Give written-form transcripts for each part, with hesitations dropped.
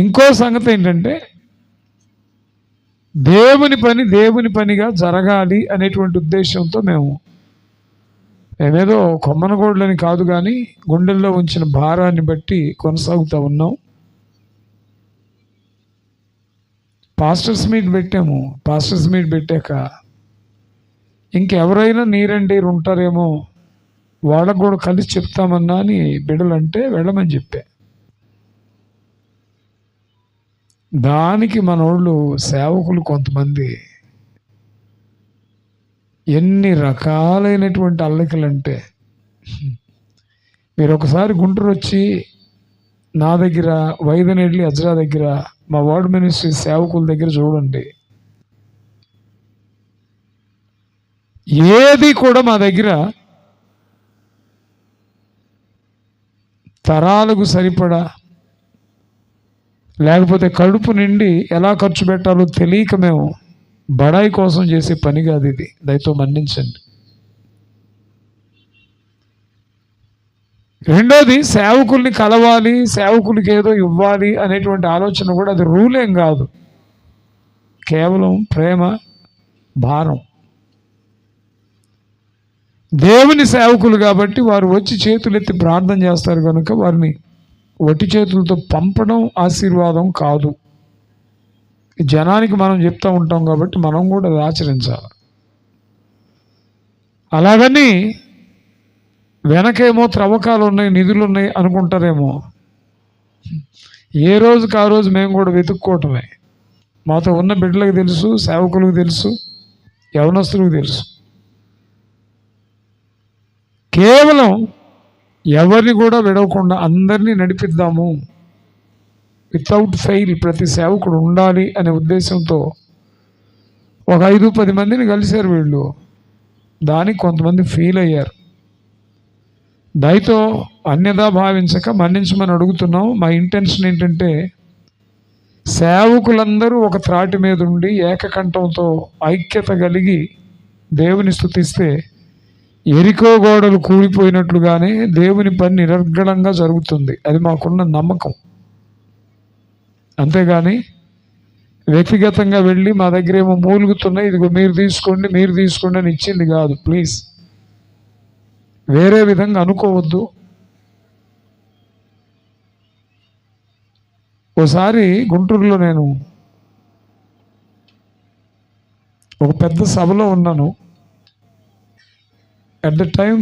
ఇంకో సంగతి ఏంటంటే దేవుని పని దేవుని పనిగా జరగాలి అనేటువంటి ఉద్దేశంతో మేమేదో కొమ్మనగోడ్లని కాదు, కానీ గుండెల్లో ఉంచిన భారాన్ని బట్టి కొనసాగుతూ ఉన్నాం. పాస్టర్స్ మీట్ పెట్టాము. పాస్టర్స్ మీట్ పెట్టాక ఇంకెవరైనా నీరండి ఉంటారేమో వాళ్ళకు కూడా కలిసి చెప్తామన్నా అని బిడ్డలంటే వెళ్ళమని చెప్పా. దానికి మనోళ్ళు సేవకులు కొంతమంది ఎన్ని రకాలైనటువంటి అల్లకిలంటే, మీరు ఒకసారి గుంటూరు వచ్చి నా దగ్గర వైదనెడ్లి అజ్రా దగ్గర మా వార్డ్ మినిస్ట్రీ సేవకుల దగ్గర చూడండి. ఏది కూడా మా దగ్గర తరాలకు సరిపడా, లేకపోతే కడుపు నిండి ఎలా ఖర్చు పెట్టాలో తెలియక మేము బడాయి కోసం చేసే పని కాదు ఇది. దయతో మన్నించండి. రెండోది, సేవకుల్ని కలవాలి, సేవకులకి ఏదో ఇవ్వాలి అనేటువంటి ఆలోచన కూడా అది రూలేం కాదు. కేవలం ప్రేమ, భారం. దేవుని సేవకులు కాబట్టి వారు వచ్చి చేతులెత్తి ప్రార్థన చేస్తారు కనుక వారిని వట్టి చేతులతో పంపడం ఆశీర్వాదం కాదు. జనానికి మనం చెప్తూ ఉంటాం కాబట్టి మనం కూడా అది ఆచరించాలి. అలాగని వెనకేమో త్రవ్వకాలు ఉన్నాయి, నిధులు ఉన్నాయి అనుకుంటారేమో. ఏ రోజుకి ఆ రోజు మేము కూడా వెతుక్కోవటమే. మాతో ఉన్న బిడ్డలకు తెలుసు, సేవకులకు తెలుసు, యవనస్తులకు తెలుసు. కేవలం ఎవరిని కూడా విడవకుండా అందరినీ నడిపిద్దాము, వితౌట్ ఫెయిల్ ప్రతి సేవకుడు ఉండాలి అనే ఉద్దేశంతో ఒక 5-10 మందిని కలిశారు వీళ్ళు. దానికి కొంతమంది ఫీల్ అయ్యారు. దయతో అన్యదా భావించక మన్నించమని అడుగుతున్నాం. మా ఇంటెన్షన్ ఏంటంటే సేవకులందరూ ఒక త్రాటి మీద ఉండి ఏకకంఠంతో ఐక్యత కలిగి దేవుని స్తుతిస్తే ఎరికో గోడలు కూలిపోయినట్లుగానే దేవుని పని నిరర్గళంగా జరుగుతుంది. అది మాకున్న నమ్మకం. అంతేగాని వ్యక్తిగతంగా వెళ్ళి మా దగ్గర ఏమో మూలుగుతున్నాయి, ఇదిగో మీరు తీసుకోండి అని ఇచ్చింది కాదు. ప్లీజ్ వేరే విధంగా అనుకోవద్దు. ఓసారి గుంటూరులో నేను ఒక పెద్ద సభలో ఉన్నాను. At the time,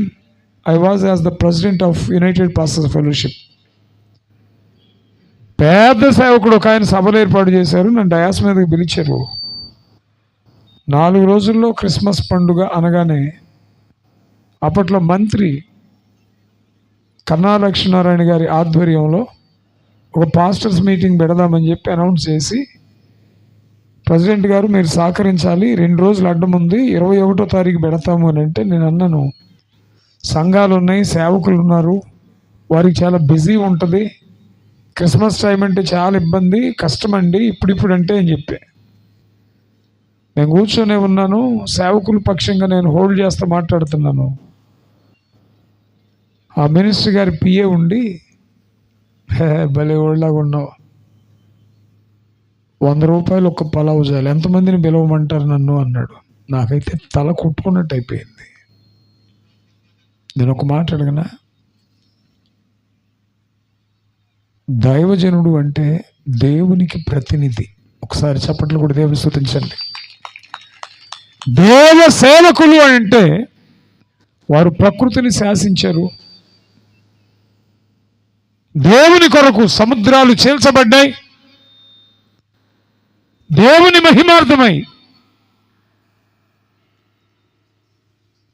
I was as the president of United Pastors Fellowship. పెద్ద సేవకుడు ఒక ఆయన సభలు ఏర్పాటు చేశారు. నన్ను డయాస్ మీదకి పిలిచారు. 4 రోజుల్లో క్రిస్మస్ పండుగ అనగానే అప్పట్లో మంత్రి కన్నా లక్ష్మీనారాయణ గారి ఆధ్వర్యంలో ఒక పాస్టర్స్ మీటింగ్ పెడదామని చెప్పి అనౌన్స్ చేసి, ప్రెసిడెంట్ గారు మీరు సహకరించాలి, 2 రోజులు అడ్డం ఉంది, 21వ తారీఖు పెడతాము అని అంటే, నేను అన్నాను సంఘాలు ఉన్నాయి, సేవకులు ఉన్నారు, వారికి చాలా బిజీ ఉంటుంది, క్రిస్మస్ టైం అంటే చాలా ఇబ్బంది, కష్టమండి ఇప్పుడిప్పుడు అంటే అని చెప్పి. నేను కూర్చొనే ఉన్నాను. సేవకుల పక్షంగా నేను హోల్డ్ చేస్తూ మాట్లాడుతున్నాను. ఆ మినిస్టర్ గారి పిఏ ఉండి, భలే ఓళ్ళలాగా ఉన్నావు, 100 రూపాయలు ఒక్క పలావు చాలు, ఎంతమందిని పిలవమంటారు నన్ను అన్నాడు. నాకైతే తల కొట్టుకున్నట్టు అయిపోయింది. నేను ఒక మాట అడగనా? దైవజనుడు అంటే దేవునికి ప్రతినిధి. ఒకసారి చప్పట్లు కూడా దేవుని స్తుతించండి. దేవ సేవకులు అంటే వారు ప్రకృతిని శాసించారు. దేవుని కొరకు సముద్రాలు చీల్చబడ్డాయి. దేవుని మహిమార్థమై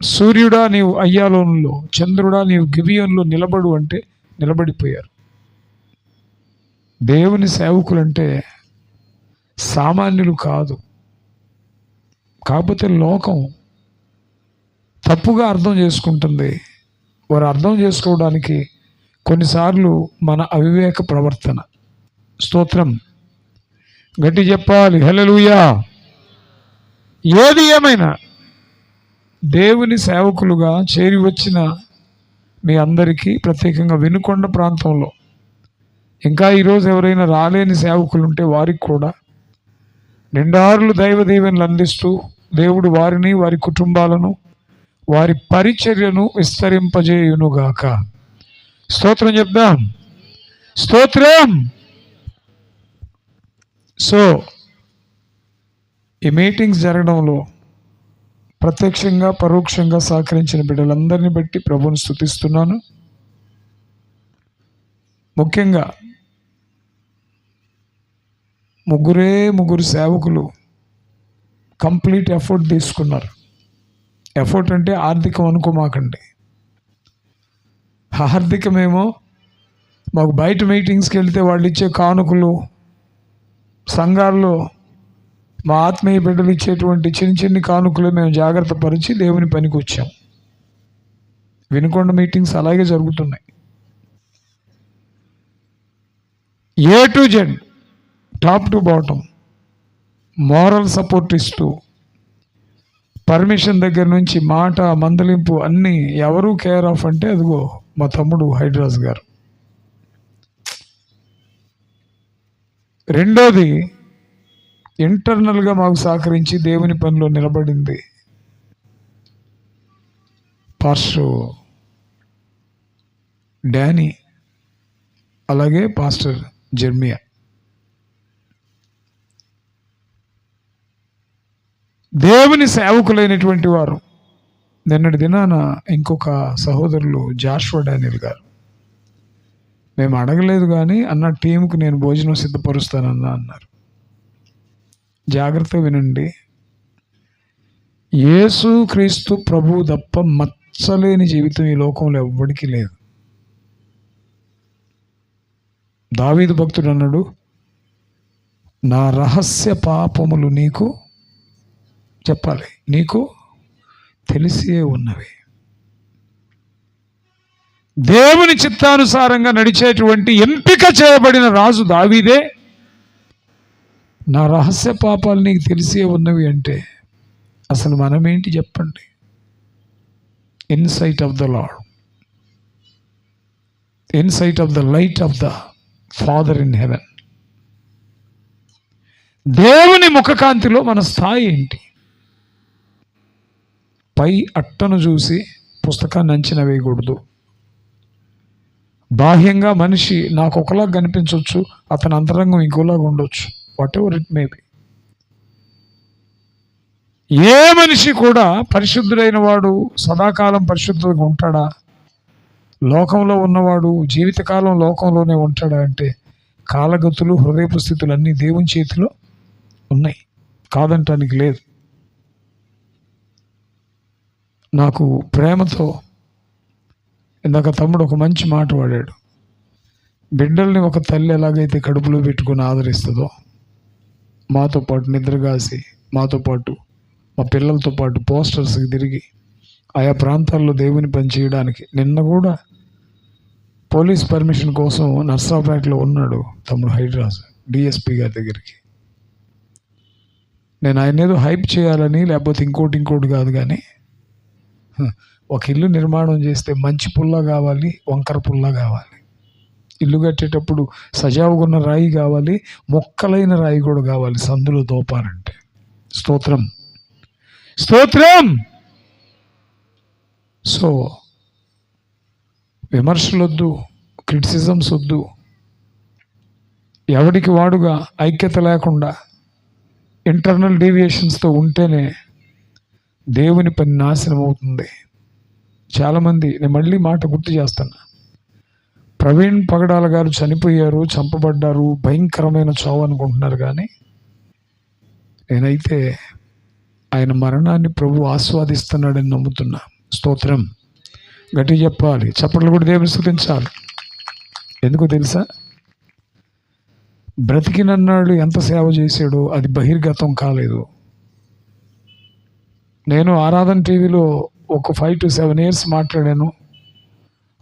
సూర్యుడా నీవు అయ్యాలోనులో, చంద్రుడా నీవు గిబియోనులో నిలబడు అంటే నిలబడిపోయారు. దేవుని సేవకులంటే సామాన్యులు కాదు. కాకపోతే లోకం తప్పుగా అర్థం చేసుకుంటుంది. వారు అర్థం చేసుకోవడానికి కొన్నిసార్లు మన అవివేక ప్రవర్తన. స్తోత్రం గట్టి చెప్పాలి, హల్లెలూయా. ఏది ఏమైనా దేవుని సేవకులుగా చేరి వచ్చిన మీ అందరికీ, ప్రత్యేకంగా వినుకొండ ప్రాంతంలో ఇంకా ఈరోజు ఎవరైనా రాలేని సేవకులు ఉంటే వారికి కూడా నిండారులు దైవ దీవెనలు అందిస్తూ దేవుడు వారిని, వారి కుటుంబాలను, వారి పరిచర్యను విస్తరింపజేయునుగాక. స్తోత్రం చెప్దాం. స్తోత్రం. సో ఈ మీటింగ్స్ జరగడంలో ప్రత్యక్షంగా పరోక్షంగా సహకరించిన బిడ్డలందరినీ బట్టి ప్రభువుని స్తుతిస్తున్నాను. ముఖ్యంగా ముగ్గురు సేవకులు కంప్లీట్ ఎఫర్ట్ తీసుకున్నారు. ఎఫర్ట్ అంటే ఆర్థికం అనుకోమాకండి. ఆర్థికమేమో మాకు బయట మీటింగ్స్కి వెళ్తే వాళ్ళు ఇచ్చే కానుకలు, సంఘాల్లో మా ఆత్మీయ బిడ్డలు ఇచ్చేటువంటి చిన్న కానుకలు మేము జాగ్రత్త పరిచి దేవుని పనికి వచ్చాం. వినుకొండ మీటింగ్స్ అలాగే జరుగుతున్నాయి. A to Z, top to bottom moral support ఇస్తూ, పర్మిషన్ దగ్గర నుంచి మాట, మందలింపు అన్నీ ఎవరు కేర్ ఆఫ్ అంటే అదిగో మా తమ్ముడు హైడ్రాజ్ గారు. రెండోది, ఇంటర్నల్గా మాకు సహకరించి దేవుని పనిలో నిలబడింది పాస్టర్ డానీ, అలాగే పాస్టర్ జెర్మియా. దేవుని సేవకులైనటువంటి వారు. నిన్నటి దినాన ఇంకొక సహోదరులు జాషువా డానియల్ గారు, మేము అడగలేదు కానీ అన్న టీంకు నేను భోజనం సిద్ధపరుస్తానన్నా అన్నారు. జాగ్రత్తగా వినండి. యేసు క్రీస్తు ప్రభువు తప్ప మచ్చలేని జీవితం ఈ లోకంలో ఎవ్వడికి లేదు. దావీదు భక్తుడు అన్నాడు, నా రహస్య పాపములు నీకు చెప్పాలి, నీకు తెలిసే ఉన్నవి. దేవుని చిత్తానుసారంగా నడిచేటువంటి ఎంపిక చేయబడిన రాజు దావీదే. నా రహస్య పాపాలు నీకు తెలిసే ఉన్నవి అంటే అసలు మనమేంటి చెప్పండి? Insight of the lord, insight of the light of the father in heaven. దేవుని ముఖకాంతిలో మన స్థాయి ఏంటి? పై అట్టను చూసి పుస్తకాన్ని అంచనా వేయకూడదు. బాహ్యంగా మనిషి నాకు ఒకలాగా కనిపించవచ్చు, అతని అంతరంగం ఇంకోలాగా ఉండొచ్చు. Whatever it may be. ఏ మనిషి కూడా పరిశుద్ధుడైన వాడు సదాకాలం పరిశుద్ధంగా ఉంటాడా? లోకంలో ఉన్నవాడు జీవితకాలం లోకంలోనే ఉంటాడా అంటే కాలగతులు, హృదయపు స్థితులు అన్నీ దేవుని చేతిలో ఉన్నాయి, కాదంటానికి లేదు. నాకు ప్రేమతో ఇందాక తమ్ముడు ఒక మంచి మాట వాడాడు. బిడ్డల్ని ఒక తల్లి ఎలాగైతే కడుపులో పెట్టుకుని ఆదరిస్తుందో, మాతో పాటు నిద్రగాసి, మాతో పాటు మా పిల్లలతో పాటు పోస్టర్స్కి తిరిగి ఆయా ప్రాంతాల్లో దేవుని పని చేయడానికి. నిన్న కూడా పోలీస్ పర్మిషన్ కోసం నర్సాపేటలో ఉన్నాడు తమ్ముడు హైడ్రాజ్ డిఎస్పీ గారి దగ్గరికి. నేను ఆయన ఏదో హైప్ చేయాలని లేకపోతే ఇంకోటి కాదు, కానీ ఒక ఇల్లు నిర్మాణం చేస్తే మంచి పుల్ల కావాలి, వంకర పుల్ల కావాలి. ఇల్లు కట్టేటప్పుడు సజావుగా ఉన్న రాయి కావాలి, మొక్కలైన రాయి కూడా కావాలి సందులో దోపాలంటే. స్తోత్రం, స్తోత్రం. సో విమర్శలొద్దు, క్రిటిసిజమ్స్ వద్దు. ఎవడికి వాడుగా ఐక్యత లేకుండా ఇంటర్నల్ డీవియేషన్స్తో ఉంటేనే దేవుని పని నాశనం అవుతుంది. చాలామంది, నేను మళ్ళీ మాట గుర్తు చేస్తున్నా, ప్రవీణ్ పగడాల గారు చనిపోయారు, చంపబడ్డారు, భయంకరమైన చావు అనుకుంటున్నారు. కానీ నేనైతే ఆయన మరణాన్ని ప్రభు ఆస్వాదిస్తున్నాడని నమ్ముతున్నా. స్తోత్రం. గట్టి చెప్పాలి, చప్పట్లు కూడా దేవుని స్తుతించాలి. ఎందుకో తెలుసా? బ్రతికినన్నాడు ఎంత సేవ చేశాడో అది బహిర్గతం కాలేదు. నేను ఆరాధన టీవీలో ఒక 5 to 7 years మాట్లాడాను.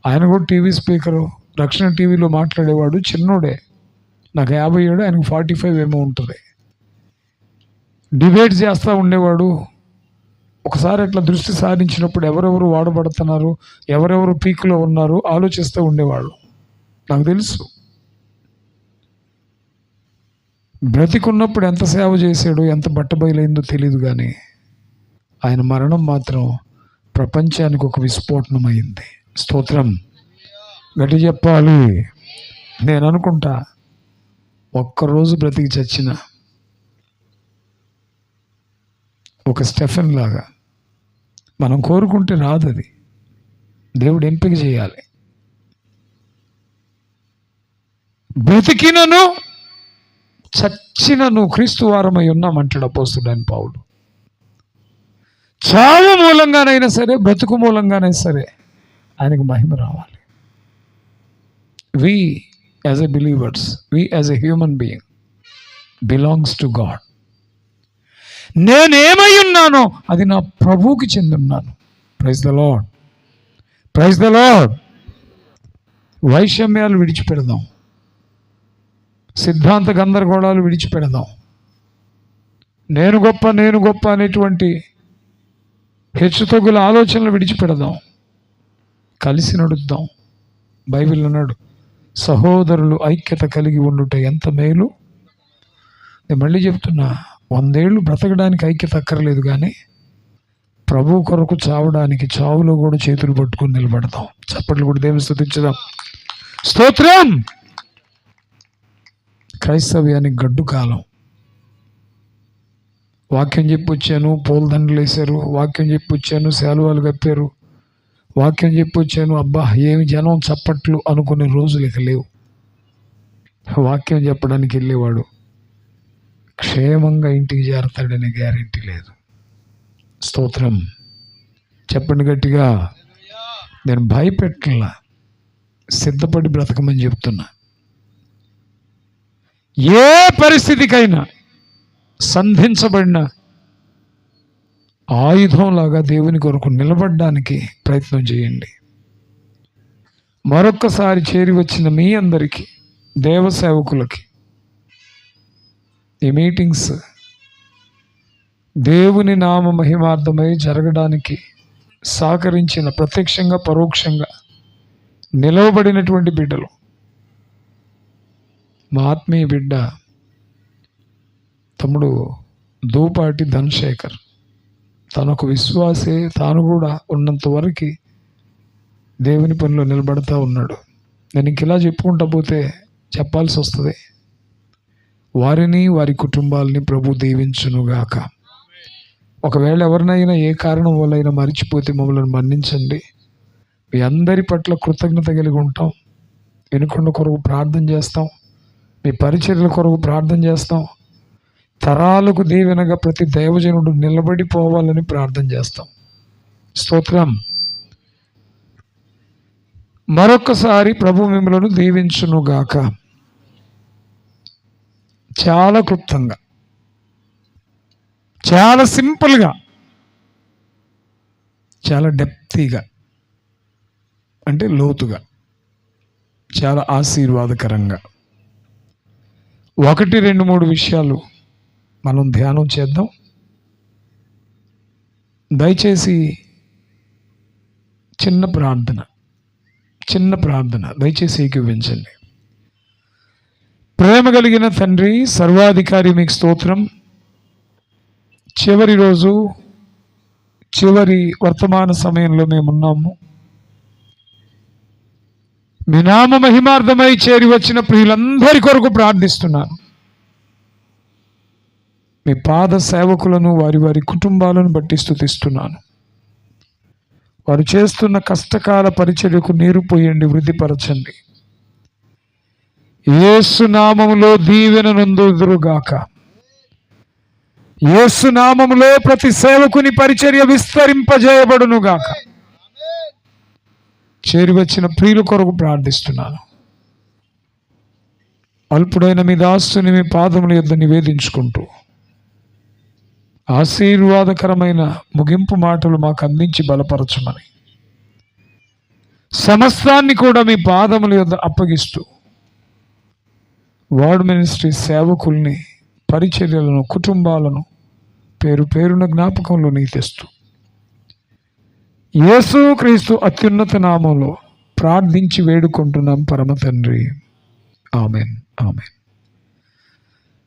ఆయన కూడా టీవీ స్పీకరు, రక్షణ టీవీలో మాట్లాడేవాడు. చిన్నోడే, నాకు 57, ఆయనకు 45 ఏమో ఉంటుంది. డిబేట్ చేస్తూ ఉండేవాడు. ఒకసారి అట్లా దృష్టి సారించినప్పుడు ఎవరెవరు వాడబడుతున్నారు, ఎవరెవరు పీక్లో ఉన్నారు ఆలోచిస్తూ ఉండేవాడు. నాకు తెలుసు బ్రతికున్నప్పుడు ఎంత సేవ చేశాడో, ఎంత బట్టబయలైందో తెలియదు, కానీ ఆయన మరణం మాత్రం ప్రపంచానికి ఒక విస్ఫోటనమైంది. స్తోత్రం. గట్టి చెప్పాలి. నేను అనుకుంటా, ఒక్కరోజు బ్రతికి చచ్చిన ఒక స్టెఫెన్ లాగా మనం కోరుకుంటే రాదు. అది దేవుడు ఎంపిక చేయాలి. బ్రతికినను చచ్చినను క్రీస్తు వారమై ఉన్నామంటాడు అపోస్తలుడైన పౌలు. చావు మూలంగానైనా సరే, బ్రతుకు మూలంగానైనా సరే ఆయనకు మహిమ రావాలి. We as a believers, we as a human being belongs to God. నేనేమై ఉన్నానో అది నా ప్రభువుకి చెందున్నాను. Praise the Lord, praise the Lord. వైషమ్యాలు విడిచిపెడదాం, సిద్ధాంత గందరగోళాలు విడిచిపెడదాం, నేను గొప్ప అనేటువంటి హెచ్చుతగ్గుల ఆలోచనలు విడిచిపెడదాం, కలిసి నడుద్దాం. బైబిల్ అన్నాడు, సహోదరులు ఐక్యత కలిగి ఉండుట ఎంత మేలు. నేను మళ్ళీ చెప్తున్నా, 100 ఏళ్ళు బ్రతకడానికి ఐక్యత అక్కర్లేదు, కానీ ప్రభు కొరకు చావడానికి చావులో కూడా చేతులు పట్టుకుని నిలబడతాం. చప్పట్లు కూడా దేవుని స్తుతించుదాం. స్తోత్రం. క్రైస్తవ్యానికి గడ్డు కాలం. వాక్యం చెప్పి వచ్చాను, పూలదండలు వేశారు. వాక్యం చెప్పి వచ్చాను, శాలువాలు కప్పారు. వాక్యం చెప్పి వచ్చాను, అబ్బా ఏమి జనం చప్పట్లు అనుకునే రోజులు ఇక లేవు. వాక్యం చెప్పడానికి వెళ్ళేవాడు క్షేమంగా ఇంటికి చేరతాడనే గ్యారెంటీ లేదు. స్తోత్రం. చెప్పండి గట్టిగా. నేను భయపెట్టలా, సిద్ధపడి బ్రతకమని చెప్తున్నా. ఏ పరిస్థితికైనా సంధించబడిన ఆయుధంలాగా దేవుని కొరకు నిలబడడానికి ప్రయత్నం చేయండి. మరొక్కసారి చేరి వచ్చిన మీ అందరికీ, దేవ సేవకులకి, ఈ మీటింగ్స్ దేవుని నామ మహిమార్థమై జరగడానికి సహకరించిన, ప్రత్యక్షంగా పరోక్షంగా నిలవబడినటువంటి బిడ్డలు, మా ఆత్మీయ బిడ్డ తమ్ముడు దూపాటి ధనశేఖర్, తనొక విశ్వాసే, తాను కూడా ఉన్నంత వరకు దేవుని పనిలో నిలబడతా ఉన్నాడు. నేను ఇంక ఇలా చెప్పుకుంటా పోతే చెప్పాల్సి వస్తుంది. వారిని, వారి కుటుంబాలని ప్రభు దీవించునుగాక. ఒకవేళ ఎవరినైనా ఏ కారణం వల్ల మర్చిపోతే మమ్మల్ని మన్నించండి. మీ అందరి పట్ల కృతజ్ఞత కలిగి ఉంటాం. వెనుకొండ కొరకు ప్రార్థన చేస్తాం, మీ పరిచర్యల కొరకు ప్రార్థన చేస్తాం. తరాలకు దీవెనగా ప్రతి దైవజనుడు నిలబడిపోవాలని ప్రార్థన చేస్తాం. స్తోత్రం. మరొకసారి ప్రభు మిమ్మలను దీవించునుగాక. చాలా క్లుప్తంగా, చాలా సింపుల్గా, చాలా డెప్తీగా, అంటే లోతుగా, చాలా ఆశీర్వాదకరంగా 1, 2, 3 విషయాలు మనం ధ్యానం చేద్దాం. దయచేసి చిన్న ప్రార్థన దయచేసి ఏకీభవించండి. ప్రేమ కలిగిన తండ్రి, సర్వాధికారి, మీకు స్తోత్రం. చివరి రోజు, చివరి వర్తమాన సమయంలో మేమున్నాము. మీ నామ మహిమార్థమై చేరి వచ్చిన ప్రియులందరి కొరకు ప్రార్థిస్తున్నాను. మీ పాద సేవకులను, వారి వారి కుటుంబాలను బట్టి స్తుతిస్తున్నాను. వారు చేస్తున్న కష్టకాల పరిచర్యకు నీరు పోయండి, వృద్ధిపరచండి. యేసు నామములో దీవెన నొందుదురుగాక. యేసు నామములో ప్రతి సేవకుని పరిచర్య విస్తరింపజేయబడునుగాక. చేరి వచ్చిన ప్రియుల కొరకు ప్రార్థిస్తున్నాను. అల్పుడైన మీ దాసుని మీ పాదముల యొద్ద నివేదించుకుంటూ ఆశీర్వాదకరమైన ముగింపు మాటలు మాకు అందించి బలపరచమని, సమస్తాన్ని కూడా మీ పాదముల యొద్ద అప్పగిస్తూ, వర్డ్ మినిస్ట్రీ సేవకుల్ని, పరిచర్యలను, కుటుంబాలను పేరు పేరున జ్ఞాపకంలో తెస్తూ, యేసుక్రీస్తు అత్యున్నత నామంలో ప్రార్థించి వేడుకుంటున్నాం పరమ తండ్రి. Amen, amen.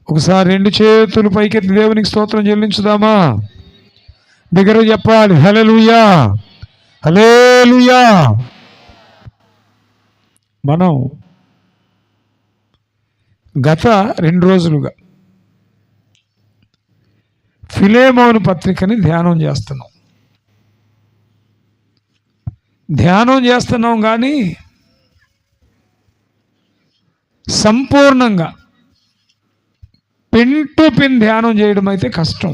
ఒకసారి రెండు చేతులు పైకెత్తి దేవునికి స్తోత్రం చెల్లించుదామా? దగ్గర చెప్పాలి, హల్లెలూయా, హల్లెలూయా. మనం గత 2 రోజులుగా ఫిలేమోను పత్రికని ధ్యానం చేస్తున్నాం కానీ సంపూర్ణంగా పిన్ టు పిన్ ధ్యానం చేయడం అయితే కష్టం.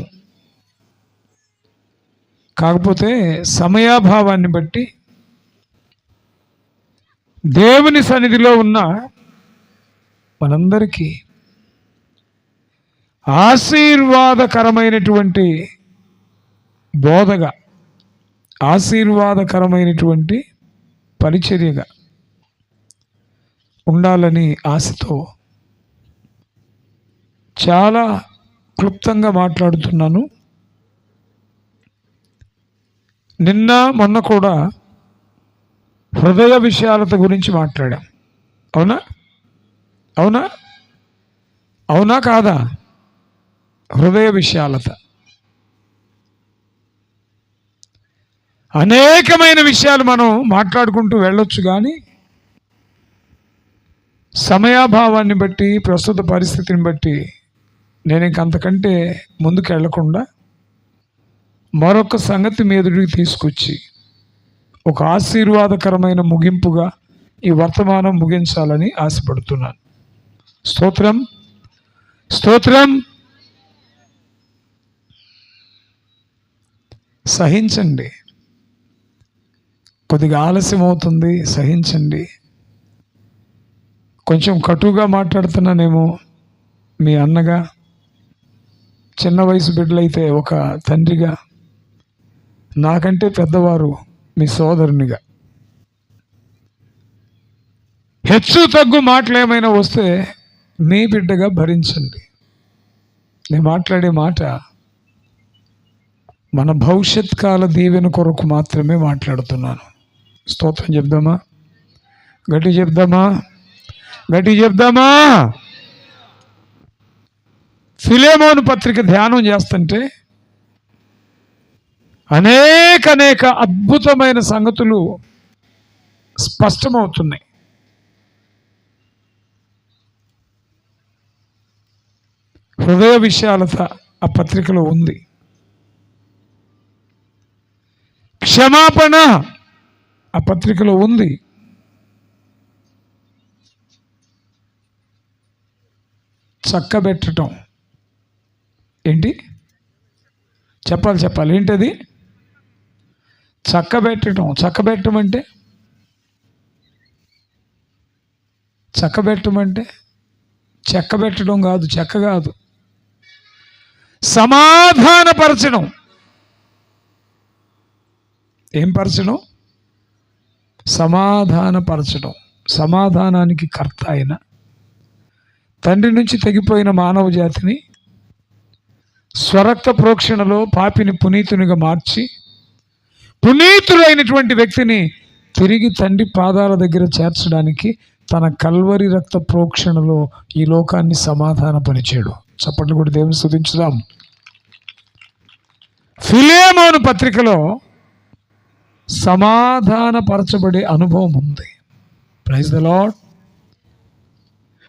కాకపోతే సమయాభావాన్ని బట్టి దేవుని సన్నిధిలో ఉన్న మనందరికీ ఆశీర్వాదకరమైనటువంటి బోధగా, ఆశీర్వాదకరమైనటువంటి పరిచర్యగా ఉండాలని ఆశతో చాలా క్లుప్తంగా మాట్లాడుతున్నాను. నిన్న మొన్న కూడా హృదయ విశాలత గురించి మాట్లాడాం. అవునా అవునా అవునా కాదా? హృదయ విశాలత. అనేకమైన విషయాలు మనం మాట్లాడుకుంటూ వెళ్ళొచ్చు, కానీ సమయాభావాన్ని బట్టి, ప్రస్తుత పరిస్థితిని బట్టి నేను ఇంకంతకంటే ముందుకు వెళ్లకుండా మరొక సంగతి మీదుడికి తీసుకొచ్చి ఒక ఆశీర్వాదకరమైన ముగింపుగా ఈ వర్తమానం ముగించాలని ఆశపడుతున్నాను. స్తోత్రం, స్తోత్రం. సహించండి, కొద్దిగా ఆలస్యం అవుతుంది, సహించండి. కొంచెం కటుగా మాట్లాడుతున్నానేమో మీ అన్నగా, చిన్న వయసు బిడ్డలైతే ఒక తండ్రిగా, నాకంటే పెద్దవారు మీ సోదరునిగా. హెచ్చు తగ్గు మాటలు ఏమైనా వస్తే మీ బిడ్డగా భరించండి. నేను మాట్లాడే మాట మన భవిష్యత్ కాల దీవెన కొరకు మాత్రమే మాట్లాడుతున్నాను. స్తోత్రం చెప్దామా? గట్టి చెప్దామా? గట్టి చెప్దామా? ఫిలేమోను పత్రిక ధ్యానం చేస్తుంటే అనేక అద్భుతమైన సంగతులు స్పష్టమవుతున్నాయి. హృదయ విశాలత ఆ పత్రికలో ఉంది. క్షమాపణ ఆ పత్రికలో ఉంది. చక్కబెట్టడం ఏంటి? చెప్పాలి. ఏంటది? చక్కబెట్టడం అంటే చెక్కబెట్టడం కాదు, చెక్క కాదు. సమాధానపరచడం. ఏం పరచడం? సమాధానపరచడం. సమాధానానికి కర్త అయిన తండ్రి నుంచి తెగిపోయిన మానవ జాతిని స్వరక్త ప్రోక్షణలో పాపిని పునీతునిగా మార్చి, పునీతుడైనటువంటి వ్యక్తిని తిరిగి తండ్రి పాదాల దగ్గర చేర్చడానికి తన కల్వరి రక్త ప్రోక్షణలో ఈ లోకాన్ని సమాధానపరిచాడు. చప్పట్లు కూడా దేవుని స్తుతించుదాం. ఫిలేమోను పత్రికలో సమాధానపరచబడే అనుభవం ఉంది. Praise the Lord.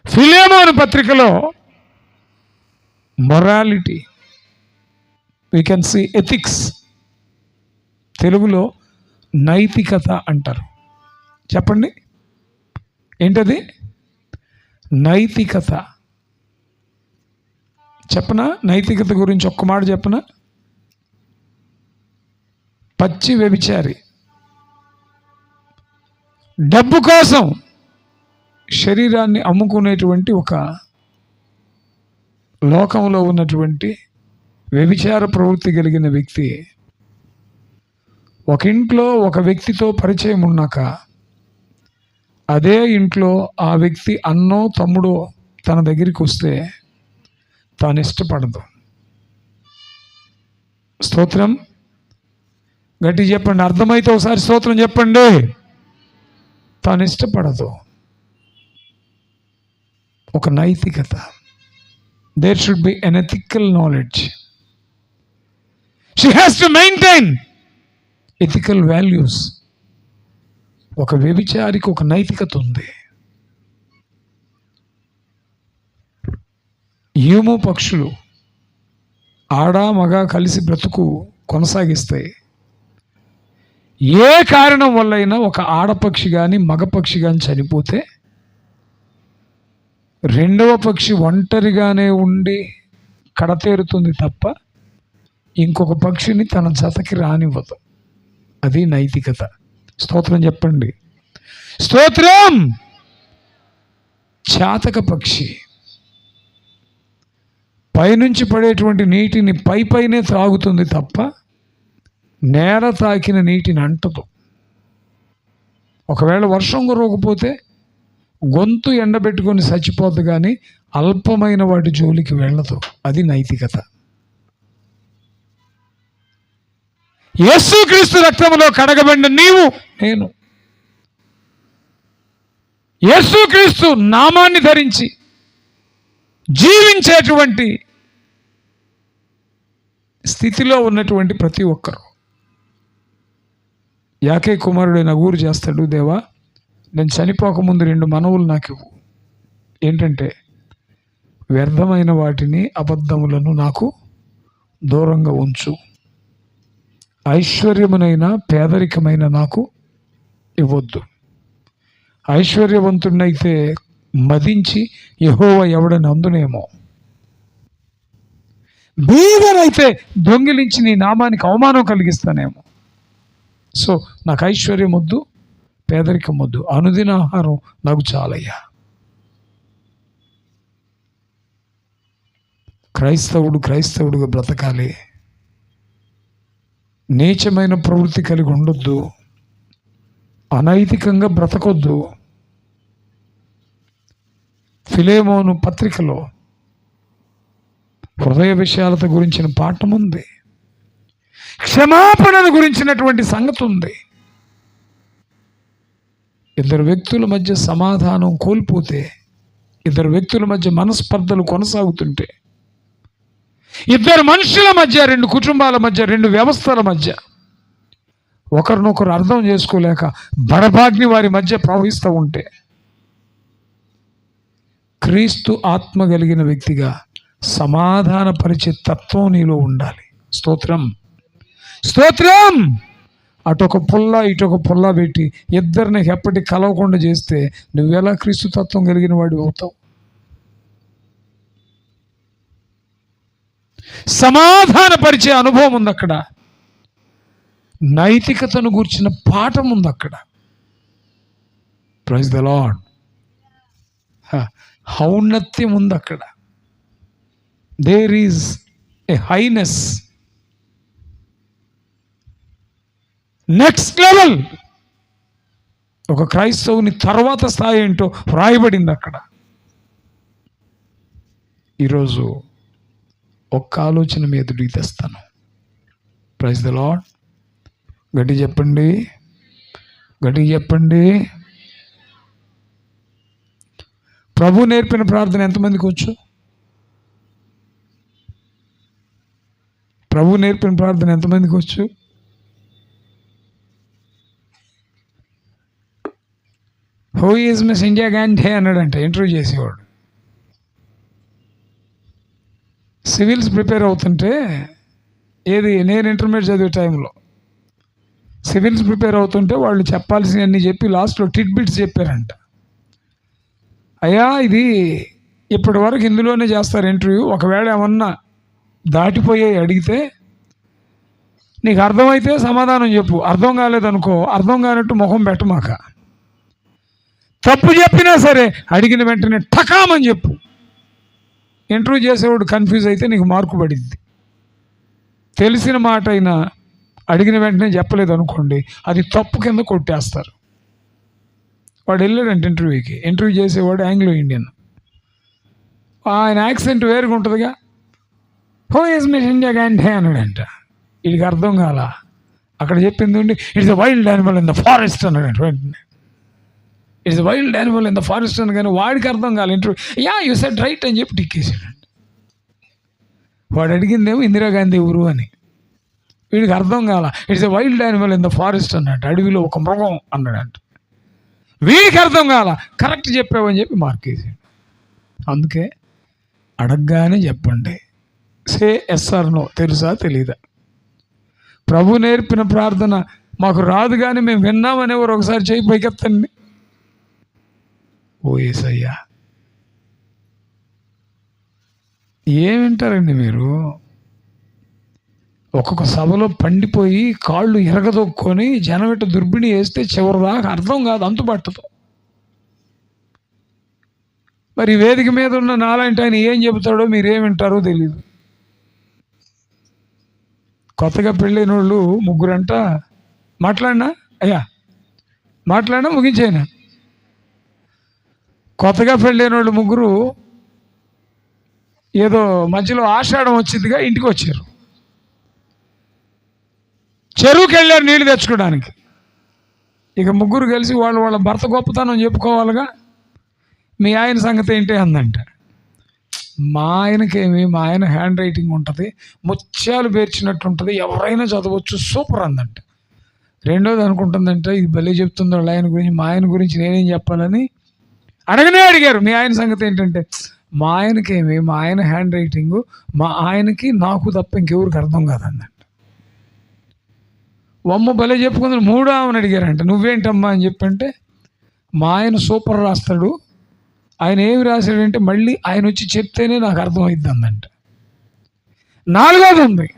ఫిలేమోను పత్రికలో morality, we can see ethics, తెలుగులో నైతికత అంటారు. చెప్పండి, ఏంటది? నైతికత. చెప్పనా? నైతికత గురించి ఒక్క మాట చెప్పనా? పచ్చి వ్యభిచారి డబ్బు కోసం శరీరాన్ని అమ్ముకునేటువంటి ఒక లోకంలో ఉన్నటువంటి వ్యభిచార ప్రవృత్తి కలిగిన వ్యక్తి ఒక ఇంట్లో ఒక వ్యక్తితో పరిచయం ఉన్నాక అదే ఇంట్లో ఆ వ్యక్తి అన్నో తమ్ముడో తన దగ్గరికి వస్తే తాను ఇష్టపడదు. స్తోత్రం. గట్టి చెప్పండి. అర్థమైతే ఒకసారి స్తోత్రం చెప్పండి. తాను ఇష్టపడదు. ఒక నైతికత. There should be an ethical knowledge. She has to maintain ethical values. ఒక వ్యభిచారికి ఒక నైతికత ఉంది. ఈము పక్షులు ఆడ మగ కలిసి బ్రతుకు కొనసాగిస్తాయి. ఏ కారణం వల్లైనా ఒక ఆడపక్షి కానీ మగపక్షి కానీ చనిపోతే రెండవ పక్షి ఒంటరిగానే ఉండి కడతేరుతుంది తప్ప ఇంకొక పక్షిని తన జతకి రానివ్వదు. అది నైతికత. స్తోత్రం చెప్పండి. స్తోత్రం. చాతక పక్షి పైనుంచి పడేటువంటి నీటిని పైనే త్రాగుతుంది తప్ప నేల తాకిన నీటిని అంటదు. ఒకవేళ వర్షం కురవకపోతే గొంతు ఎండబెట్టుకొని చచ్చిపోద్దు, కానీ అల్పమైన వాటి జోలికి వెళ్ళదు. అది నైతికత. యేసుక్రీస్తు రక్తంలో కడగబడిన నీవు నేను యేసుక్రీస్తు నామాన్ని ధరించి జీవించేటువంటి స్థితిలో ఉన్నటువంటి ప్రతి ఒక్కరు యాకే కుమారుడైన ఊరు చేస్తాడు, దేవా నేను చనిపోకముందు 2 మనవులు నాకు ఇవ్వు. ఏంటంటే వ్యర్థమైన వాటిని అబద్ధములను నాకు దూరంగా ఉంచు, ఐశ్వర్యమునైన పేదరికమైన నాకు ఇవ్వద్దు. ఐశ్వర్యవంతుడినైతే మదించి యెహోవా ఎవడని అందునేమో, బీదనైతే దొంగిలించి నీ నామానికి అవమానం కలిగిస్తానేమో. సో నాకు ఐశ్వర్యం వద్దు, పేదరికం వద్దు, అనుదిన ఆహారం నాకు చాలయ్యా. క్రైస్తవుడుగా బ్రతకాలి. నీచమైన ప్రవృత్తి కలిగి ఉండొద్దు, అనైతికంగా బ్రతకొద్దు. ఫిలేమోను పత్రికలో హృదయ విషయాలత గురించిన పాఠం ఉంది, క్షమాపణను గురించినటువంటి సంగతి ఉంది. 2 వ్యక్తుల మధ్య సమాధానం కోల్పోతే, 2 వ్యక్తుల మధ్య మనస్పర్ధలు కొనసాగుతుంటే, 2 మనుషుల మధ్య, 2 కుటుంబాల మధ్య, 2 వ్యవస్థల మధ్య ఒకరినొకరు అర్థం చేసుకోలేక బడబాగ్ని వారి మధ్య ప్రవహిస్తూ ఉంటే, క్రీస్తు ఆత్మ కలిగిన వ్యక్తిగా సమాధానపరిచే తత్వం నీలో ఉండాలి. స్తోత్రం. స్తోత్రం. అటొక పుల్ల ఇటొక పుల్ల పెట్టి ఇద్దరిని ఎప్పటి కలవకుండా చేస్తే నువ్వెలా క్రీస్తు తత్వం కలిగిన వాడు అవుతావు? సమాధానపరిచే అనుభవం ఉంది అక్కడ, నైతికతను గూర్చిన పాఠం ఉంది అక్కడ. Praise the Lord. ఔన్నత్యం ఉంది అక్కడ. There is a highness, next level. ఒక క్రైస్తవుని తర్వాత స్థాయి ఏంటో వ్రాయబడింది అక్కడ. ఈరోజు ఒక్క ఆలోచన మీ ఎదుటికి తెస్తాను. Praise the Lord. గట్టి చెప్పండి, గట్టి చెప్పండి. ప్రభు నేర్పిన ప్రార్థన ఎంతమందికి వచ్చు? ప్రభు నేర్పిన ప్రార్థన ఎంతమందికి వచ్చు? Who is miss India Gandhi అన్నాడంట ఇంటర్వ్యూ చేసేవాడు. సివిల్స్ ప్రిపేర్ అవుతుంటే, ఏది నేను ఇంటర్మీడియట్ చదివే టైంలో సివిల్స్ ప్రిపేర్ అవుతుంటే వాళ్ళు చెప్పాల్సినవన్నీ చెప్పి లాస్ట్లో టిట్ బిట్స్ చెప్పారంట. అయ్యా ఇది ఇప్పటి వరకు ఇందులోనే చేస్తారు ఇంటర్వ్యూ, ఒకవేళ ఏమన్నా దాటిపోయి అడిగితే నీకు అర్థమైతే సమాధానం చెప్పు, అర్థం కాలేదనుకో అర్థం కానట్టు ముఖం పెట్టమాక, తప్పు చెప్పినా సరే అడిగిన వెంటనే ఠకామని చెప్పు. ఇంటర్వ్యూ చేసేవాడు కన్ఫ్యూజ్ అయితే నీకు మార్కు పడింది. తెలిసిన మాట అయినా అడిగిన వెంటనే చెప్పలేదు అనుకోండి, అది తప్పు కింద కొట్టేస్తారు. వాడు వెళ్ళాడంటే ఇంటర్వ్యూకి, ఇంటర్వ్యూ చేసేవాడు ఆంగ్లో ఇండియన్, ఆయన యాక్సెంట్ వేరుగా ఉంటుందిగా. Who is miss India Gandhi అన్నాడంట. వీడికి అర్థం కాల. అక్కడ చెప్పింది ఉండి it's a wild animal in the forest అన్నాడంట. వెంటనే it's a wild animal in the forest అని, కానీ వాడికి అర్థం కాలే. ఇంటర్వ్యూ యూ సెడ్ రైట్ అని చెప్పి టిక్కేసాడంట. వాడు అడిగిందేమో ఇందిరాగాంధీ ఊరు అని. వీడికి అర్థం కాల. It's a wild animal in the forest అన్నట్టు, అడవిలో ఒక మృగం అన్నాడంట. వీడికి అర్థం కాల. కరెక్ట్ చెప్పావని చెప్పి మార్కేసాడు. అందుకే అడగగానే చెప్పండి. సే ఎస్ఆర్ నో, తెలుసా తెలీదా. ప్రభు నేర్పిన ప్రార్థన మాకు రాదు కానీ మేము విన్నామనేవారు ఒకసారి చేయి పైకెత్తండి. ఓ యేసయ్యా, ఏం వింటారండి మీరు? ఒక్కొక్క సభలో పండిపోయి కాళ్ళు ఎరగదొక్కొని జనమిట దుర్బిణి వేస్తే చివరిదాకా అర్థం కాదు, అంతుపట్టదు. మరి వేదిక మీద ఉన్న నాలాంటి ఆయన ఏం చెబుతాడో మీరేం వింటారో తెలీదు. కొత్తగా పెళ్ళైన వాళ్ళు ముగ్గురంట. మాట్లాడినా అయ్యా, మాట్లాడినా ముగించేనా. కొత్తగా పెళ్ళైన వాళ్ళు ముగ్గురు ఏదో మధ్యలో ఆషాఢం వచ్చిందిగా ఇంటికి వచ్చారు. చెరువుకి వెళ్ళారు నీళ్ళు తెచ్చుకోవడానికి. ఇక ముగ్గురు కలిసి వాళ్ళ భర్త గొప్పతనం చెప్పుకోవాలిగా. మీ ఆయన సంగతి ఏంటి అందంట. మా ఆయనకేమి, మా ఆయన హ్యాండ్ రైటింగ్ ఉంటుంది, ముత్యాలు పేర్చినట్టు ఉంటుంది, ఎవరైనా చదవచ్చు, సూపర్ అందంట. రెండోది అనుకుంటుందంటే ఇది భలే చెప్తుందో వాళ్ళ ఆయన గురించి, మా ఆయన గురించి నేనేం చెప్పాలని అడిగారు. మీ ఆయన సంగతి ఏంటంటే, మా ఆయనకేమి, మా ఆయన హ్యాండ్ రైటింగు, మా ఆయనకి నాకు తప్ప ఇంకెవరికి అర్థం కాదందంట. వమ్మ భలే చెప్పుకుంది. మూడో ఆమెను అడిగారంట, నువ్వేంటమ్మా అని చెప్పంటే, మా ఆయన సూపర్ రాస్తాడు, ఆయన ఏమి రాశాడంటే మళ్ళీ ఆయన వచ్చి చెప్తేనే నాకు అర్థమైద్ది అందంట. నాలుగోది ఉంది,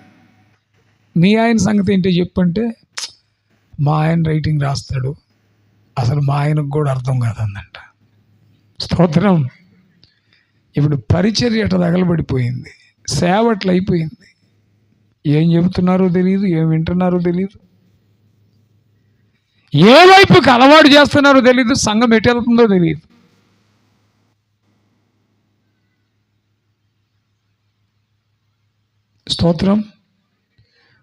మీ ఆయన సంగతి ఏంటో చెప్పంటే, మా ఆయన రైటింగ్ రాస్తాడు, అసలు మా ఆయనకు కూడా అర్థం కాదందంట. స్తోత్రం. ఇప్పుడు పరిచర్య అట్లా తగలబడిపోయింది, సేవ అట్లా అయిపోయింది. ఏం చెబుతున్నారో తెలియదు, ఏం వింటున్నారో తెలియదు, ఏ వైపుకి అలవాటు చేస్తున్నారో తెలియదు, సంఘం ఎటు వెళ్తుందో తెలియదు. స్తోత్రం.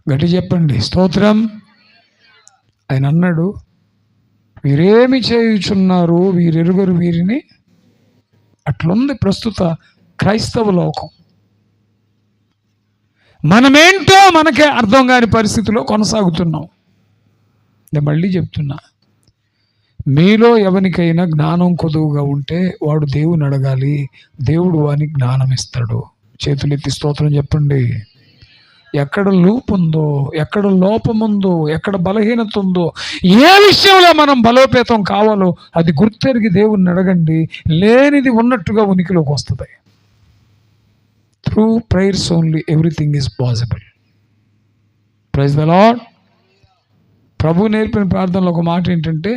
గట్టి చెప్పండి స్తోత్రం. ఆయన అన్నాడు, వీరేమి చేయుచున్నారు వీరెరుగరు వీరిని. అట్లుంది ప్రస్తుత క్రైస్తవ లోకం. మనమేంటో మనకే అర్థం కాని పరిస్థితిలో కొనసాగుతున్నాం. నేను మళ్ళీ చెప్తున్నా, మీలో ఎవరికైనా జ్ఞానం కొదువుగా ఉంటే వాడు దేవుని అడగాలి, దేవుడు వానికి జ్ఞానం ఇస్తాడు. చేతులెత్తి స్తోత్రం చెప్పండి. ఎక్కడ లూపు ఉందో, ఎక్కడ లోపం ఉందో, ఎక్కడ బలహీనత ఉందో, ఏ విషయంలో మనం బలోపేతం కావాలో అది గుర్తెరిగి దేవుణ్ణి అడగండి. లేనిది ఉన్నట్టుగా ఉనికిలోకి వస్తుంది. Through prayers only everything is possible. Praise the Lord. ప్రభు నేర్పిన ప్రార్థనలో ఒక మాట ఏంటంటే,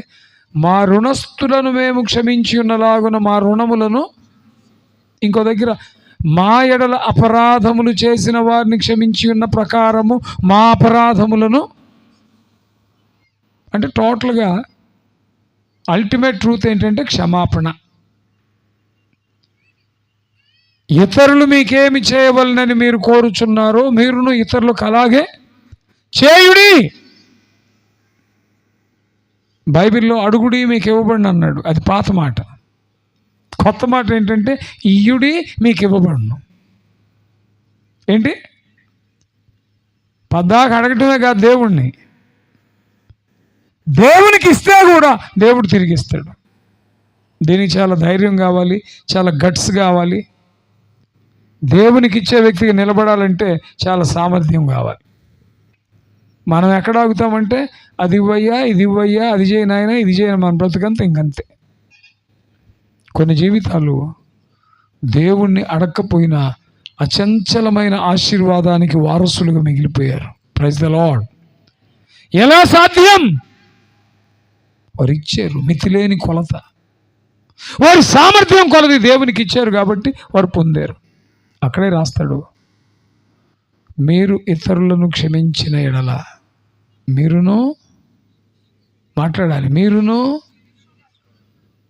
మా రుణస్థులను మేము క్షమించి ఉన్నలాగున మా రుణములను, ఇంకో దగ్గర మా ఎడల అపరాధములు చేసిన వారిని క్షమించి ఉన్న ప్రకారము మా అపరాధములను. అంటే టోటల్గా అల్టిమేట్ ట్రూత్ ఏంటంటే క్షమాపణ. ఇతరులు మీకేమి చేయవలనని మీరు కోరుచున్నారో మీరును ఇతరులకు అలాగే చేయుడి. బైబిల్లో అడుగుడి మీకు ఇవ్వబడిన అన్నాడు, అది పాత మాట. కొత్త మాట ఏంటంటే ఇయ్యుడి మీకు ఇవ్వబడును. ఏంటి? పద్దాక అడగటమే కాదు, దేవునికి ఇస్తే కూడా దేవుడు తిరిగి ఇస్తాడు. దీనికి చాలా ధైర్యం కావాలి, చాలా గట్స్ కావాలి. దేవునికి ఇచ్చే వ్యక్తికి నిలబడాలంటే చాలా సామర్థ్యం కావాలి. మనం ఎక్కడ ఆగుతామంటే అది ఇవ్వయ్యా, ఇది ఇవ్వయ్యా, అది చేయను ఆయన, ఇది చేయను, మన బ్రతుకంతా ఇంకంతే. కొన్ని జీవితాలు దేవుణ్ణి అడగకపోయినా అచంచలమైన ఆశీర్వాదానికి వారసులుగా మిగిలిపోయారు. Praise the lord. ఎలా సాధ్యం? వారు ఇచ్చారు, మితిలేని కొలత. వారి సామర్థ్యం కొలది దేవునికి ఇచ్చారు కాబట్టి వారు పొందారు. అక్కడే రాస్తాడు, మీరు ఇతరులను క్షమించిన ఎడల మీరును మాట్లాడాలి. మీరును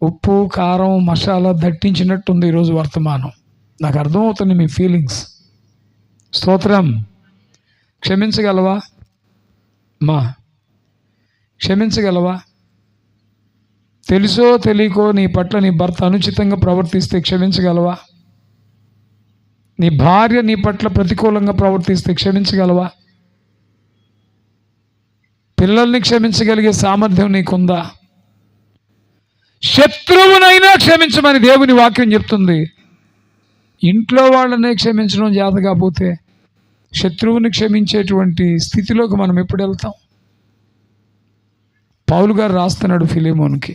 ఉప్పు కారం మసాలా దట్టించినట్టుంది ఈరోజు వర్తమానం. నాకు అర్థమవుతుంది మీ ఫీలింగ్స్. స్తోత్రం. క్షమించగలవా మా? క్షమించగలవా? తెలుసో తెలియకో నీ పట్ల నీ భర్త అనుచితంగా ప్రవర్తిస్తే క్షమించగలవా? నీ భార్య నీ పట్ల ప్రతికూలంగా ప్రవర్తిస్తే క్షమించగలవా? పిల్లల్ని క్షమించగలిగే సామర్థ్యం నీకుందా? శత్రువునైనా క్షమించమని దేవుని వాక్యం చెప్తుంది. ఇంట్లో వాళ్ళనే క్షమించడం చేత కాకపోతే శత్రువుని క్షమించేటువంటి స్థితిలోకి మనం ఎప్పుడు వెళ్తాం? పౌలు గారు రాస్తున్నాడు ఫిలేమోనుకి,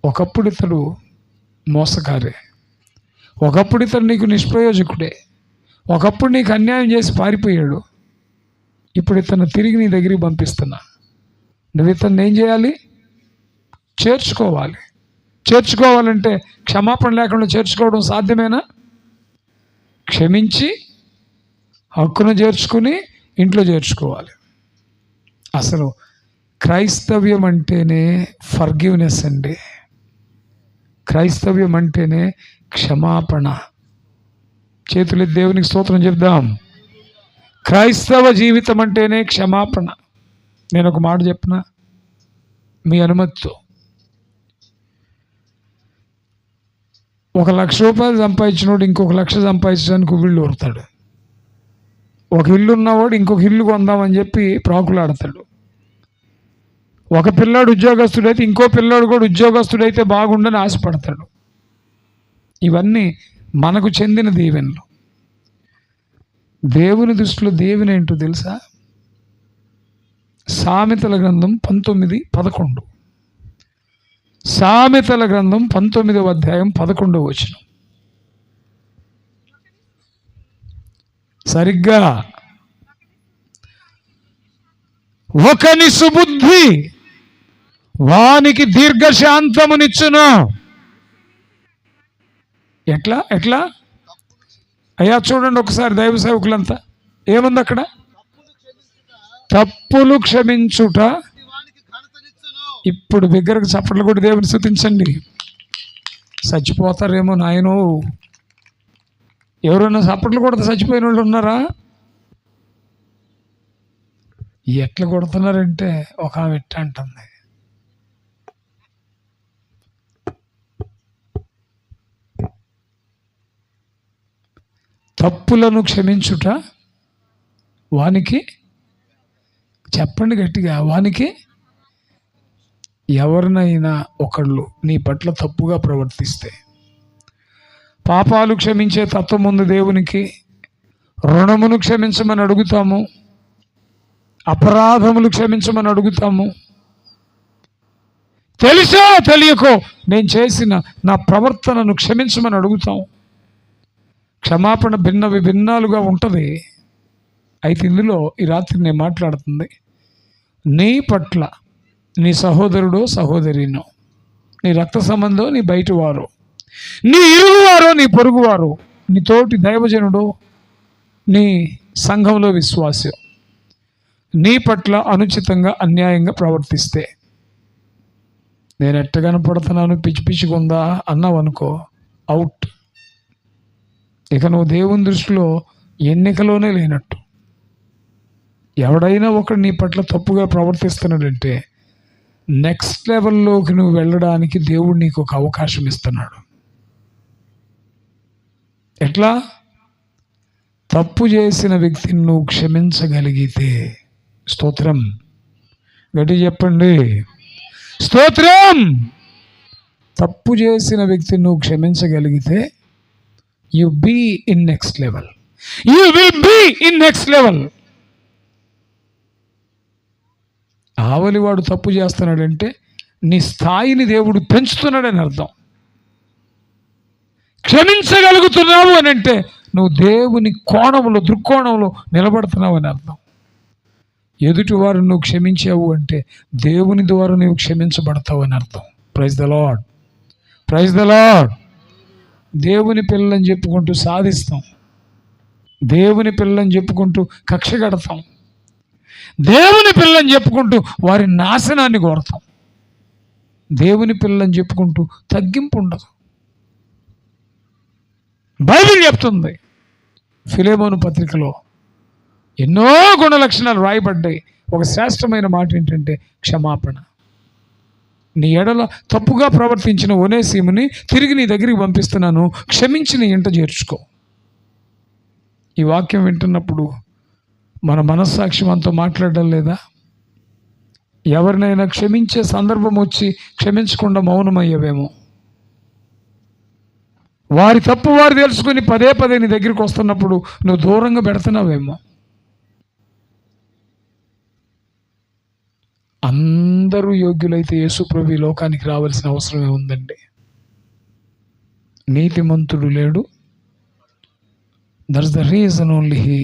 ఒకప్పుడు ఇతడు మోసకారే, ఒకప్పుడు ఇతడు నీకు నిష్ప్రయోజకుడే, ఒకప్పుడు నీకు అన్యాయం చేసి పారిపోయాడు, ఇప్పుడు ఇతను తిరిగి నీ దగ్గరికి పంపిస్తున్నా. నువ్వు ఇతన్ని ఏం చేయాలి? చేర్చుకోవాలి. చేర్చుకోవాలంటే క్షమాపణ లేకుండా చేర్చుకోవడం సాధ్యమేనా? క్షమించి హక్కును చేర్చుకుని ఇంట్లో చేర్చుకోవాలి. అసలు క్రైస్తవ్యం అంటేనే ఫర్గివ్నెస్ అండి. క్రైస్తవ్యం అంటేనే క్షమాపణ. చేతులు దేవునికి స్తోత్రం చెప్దాం. క్రైస్తవ జీవితం అంటేనే క్షమాపణ. నేను ఒక మాట చెప్పిన మీ అనుమతితో, 1,00,000 రూపాయలు సంపాదించినోడు ఇంకొక 1,00,000 సంపాదించడానికి వీళ్ళు ఊరుతాడు. ఒక ఇల్లు ఉన్నవాడు ఇంకొక ఇల్లు కొందామని చెప్పి ప్రాకులాడతాడు. ఒక పిల్లాడు ఉద్యోగస్తుడైతే ఇంకో పిల్లాడు కూడా ఉద్యోగస్తుడైతే బాగుండని ఆశపడతాడు. ఇవన్నీ మనకు చెందిన దీవెనలు. దేవుని దృష్టిలో దేవుని ఏంటో తెలుసా? సామెతల గ్రంథం 19:11. సామెతల గ్రంథం 19వ అధ్యాయం 11వ వచనం. సరిగ్గా ఒకని సుబుద్ధి వానికి దీర్ఘశాంతమునిచ్చును. ఎట్లా ఎట్లా అయ్యా చూడండి ఒకసారి దైవ సేవకులంతా ఏముంది అక్కడ? తప్పులు క్షమించుట. ఇప్పుడు బిగ్గరకు చప్పట్లు కూడా దేవుని స్తుతించండి. చచ్చిపోతారేమో నాయనో. ఎవరైనా చప్పట్లు కొడితే చచ్చిపోయిన వాళ్ళు ఉన్నారా? ఎట్లా కొడుతున్నారంటే ఒక ఆమె ఎట్ట అంటుంది, తప్పులను క్షమించుట వానికి, చెప్పండి గట్టిగా, వానికి. ఎవరినైనా ఒకళ్ళు నీ పట్ల తప్పుగా ప్రవర్తిస్తే పాపాలు క్షమించే తత్వం ఉంది దేవునికి. రుణమును క్షమించమని అడుగుతాము, అపరాధములు క్షమించమని అడుగుతాము. తెలుసో తెలియకో నేను చేసిన నా ప్రవర్తనను క్షమించమని అడుగుతాం. క్షమాపణ భిన్నాలుగా ఉంటుంది. అయితే ఇందులో ఈ రాత్రి నేను మాట్లాడుతుంది నీ పట్ల నీ సహోదరుడో సహోదరినో, నీ రక్త సంబంధం, నీ బయట వారు, నీ ఇరుగువారో నీ పొరుగువారు, నీ తోటి దైవజనుడో నీ సంఘంలో విశ్వాసం నీ పట్ల అనుచితంగా అన్యాయంగా ప్రవర్తిస్తే, నేను ఎట్ట కనపడుతున్నాను పిచ్చి పిచ్చిగుందా అన్నావు అనుకో, అవుట్. ఇక నువ్వు దేవుని దృష్టిలో ఎన్నికలోనే లేనట్టు. ఎవడైనా ఒకడు నీ పట్ల తప్పుగా ప్రవర్తిస్తున్నాడంటే నెక్స్ట్ లెవెల్లోకి నువ్వు వెళ్ళడానికి దేవుడు నీకు ఒక అవకాశం ఇస్తున్నాడు. ఎట్లా? తప్పు చేసిన వ్యక్తిని నువ్వు క్షమించగలిగితే, స్తోత్రం, గట్టి చెప్పండి, స్తోత్రం. తప్పు చేసిన వ్యక్తిని నువ్వు క్షమించగలిగితే you be in next level, you will be in next level. ఆవలివాడు తప్పు చేస్తున్నాడంటే నీ స్థాయిని దేవుడు పెంచుతున్నాడని అర్థం. క్షమించగలుగుతున్నావు అని అంటే నువ్వు దేవుని కోణంలో, దృక్కోణంలో నిలబడుతున్నావు అని అర్థం. ఎదుటి వారు నువ్వు క్షమించావు అంటే దేవుని ద్వారా నువ్వు క్షమించబడతావు అని అర్థం. Praise the Lord, praise the Lord. దేవుని పిల్లలని చెప్పుకుంటూ సాధిస్తాం, దేవుని పిల్లలని చెప్పుకుంటూ కక్ష కడతాం, దేవుని పిల్లని చెప్పుకుంటూ వారి నాశనాన్ని కోరతాం, దేవుని పిల్లని చెప్పుకుంటూ తగ్గింపు ఉండదు. బైబిల్ చెప్తుంది ఫిలేమోను పత్రికలో ఎన్నో గుణ లక్షణాలు రాయబడ్డాయి. ఒక శ్రేష్టమైన మాట ఏంటంటే క్షమాపణ. నీ ఎడల తప్పుగా ప్రవర్తించిన ఒనేసిముని తిరిగి నీ దగ్గరికి పంపిస్తున్నాను, క్షమించి నీ ఇంట చేర్చుకో. ఈ వాక్యం వింటున్నప్పుడు మన మనస్సాక్షి మనతో మాట్లాడడం లేదా? ఎవరినైనా క్షమించే సందర్భం వచ్చి క్షమించకుండా మౌనమయ్యేవేమో. వారి తప్పు వారు తెలుసుకుని పదే పదే నీ దగ్గరికి వస్తున్నప్పుడు నువ్వు దూరంగా పెడుతున్నావేమో. అందరూ యోగ్యులైతే యేసు ప్రభు ఈ లోకానికి రావాల్సిన అవసరమే ఉందండి. నీతిమంతుడు లేడు. That's the reason only he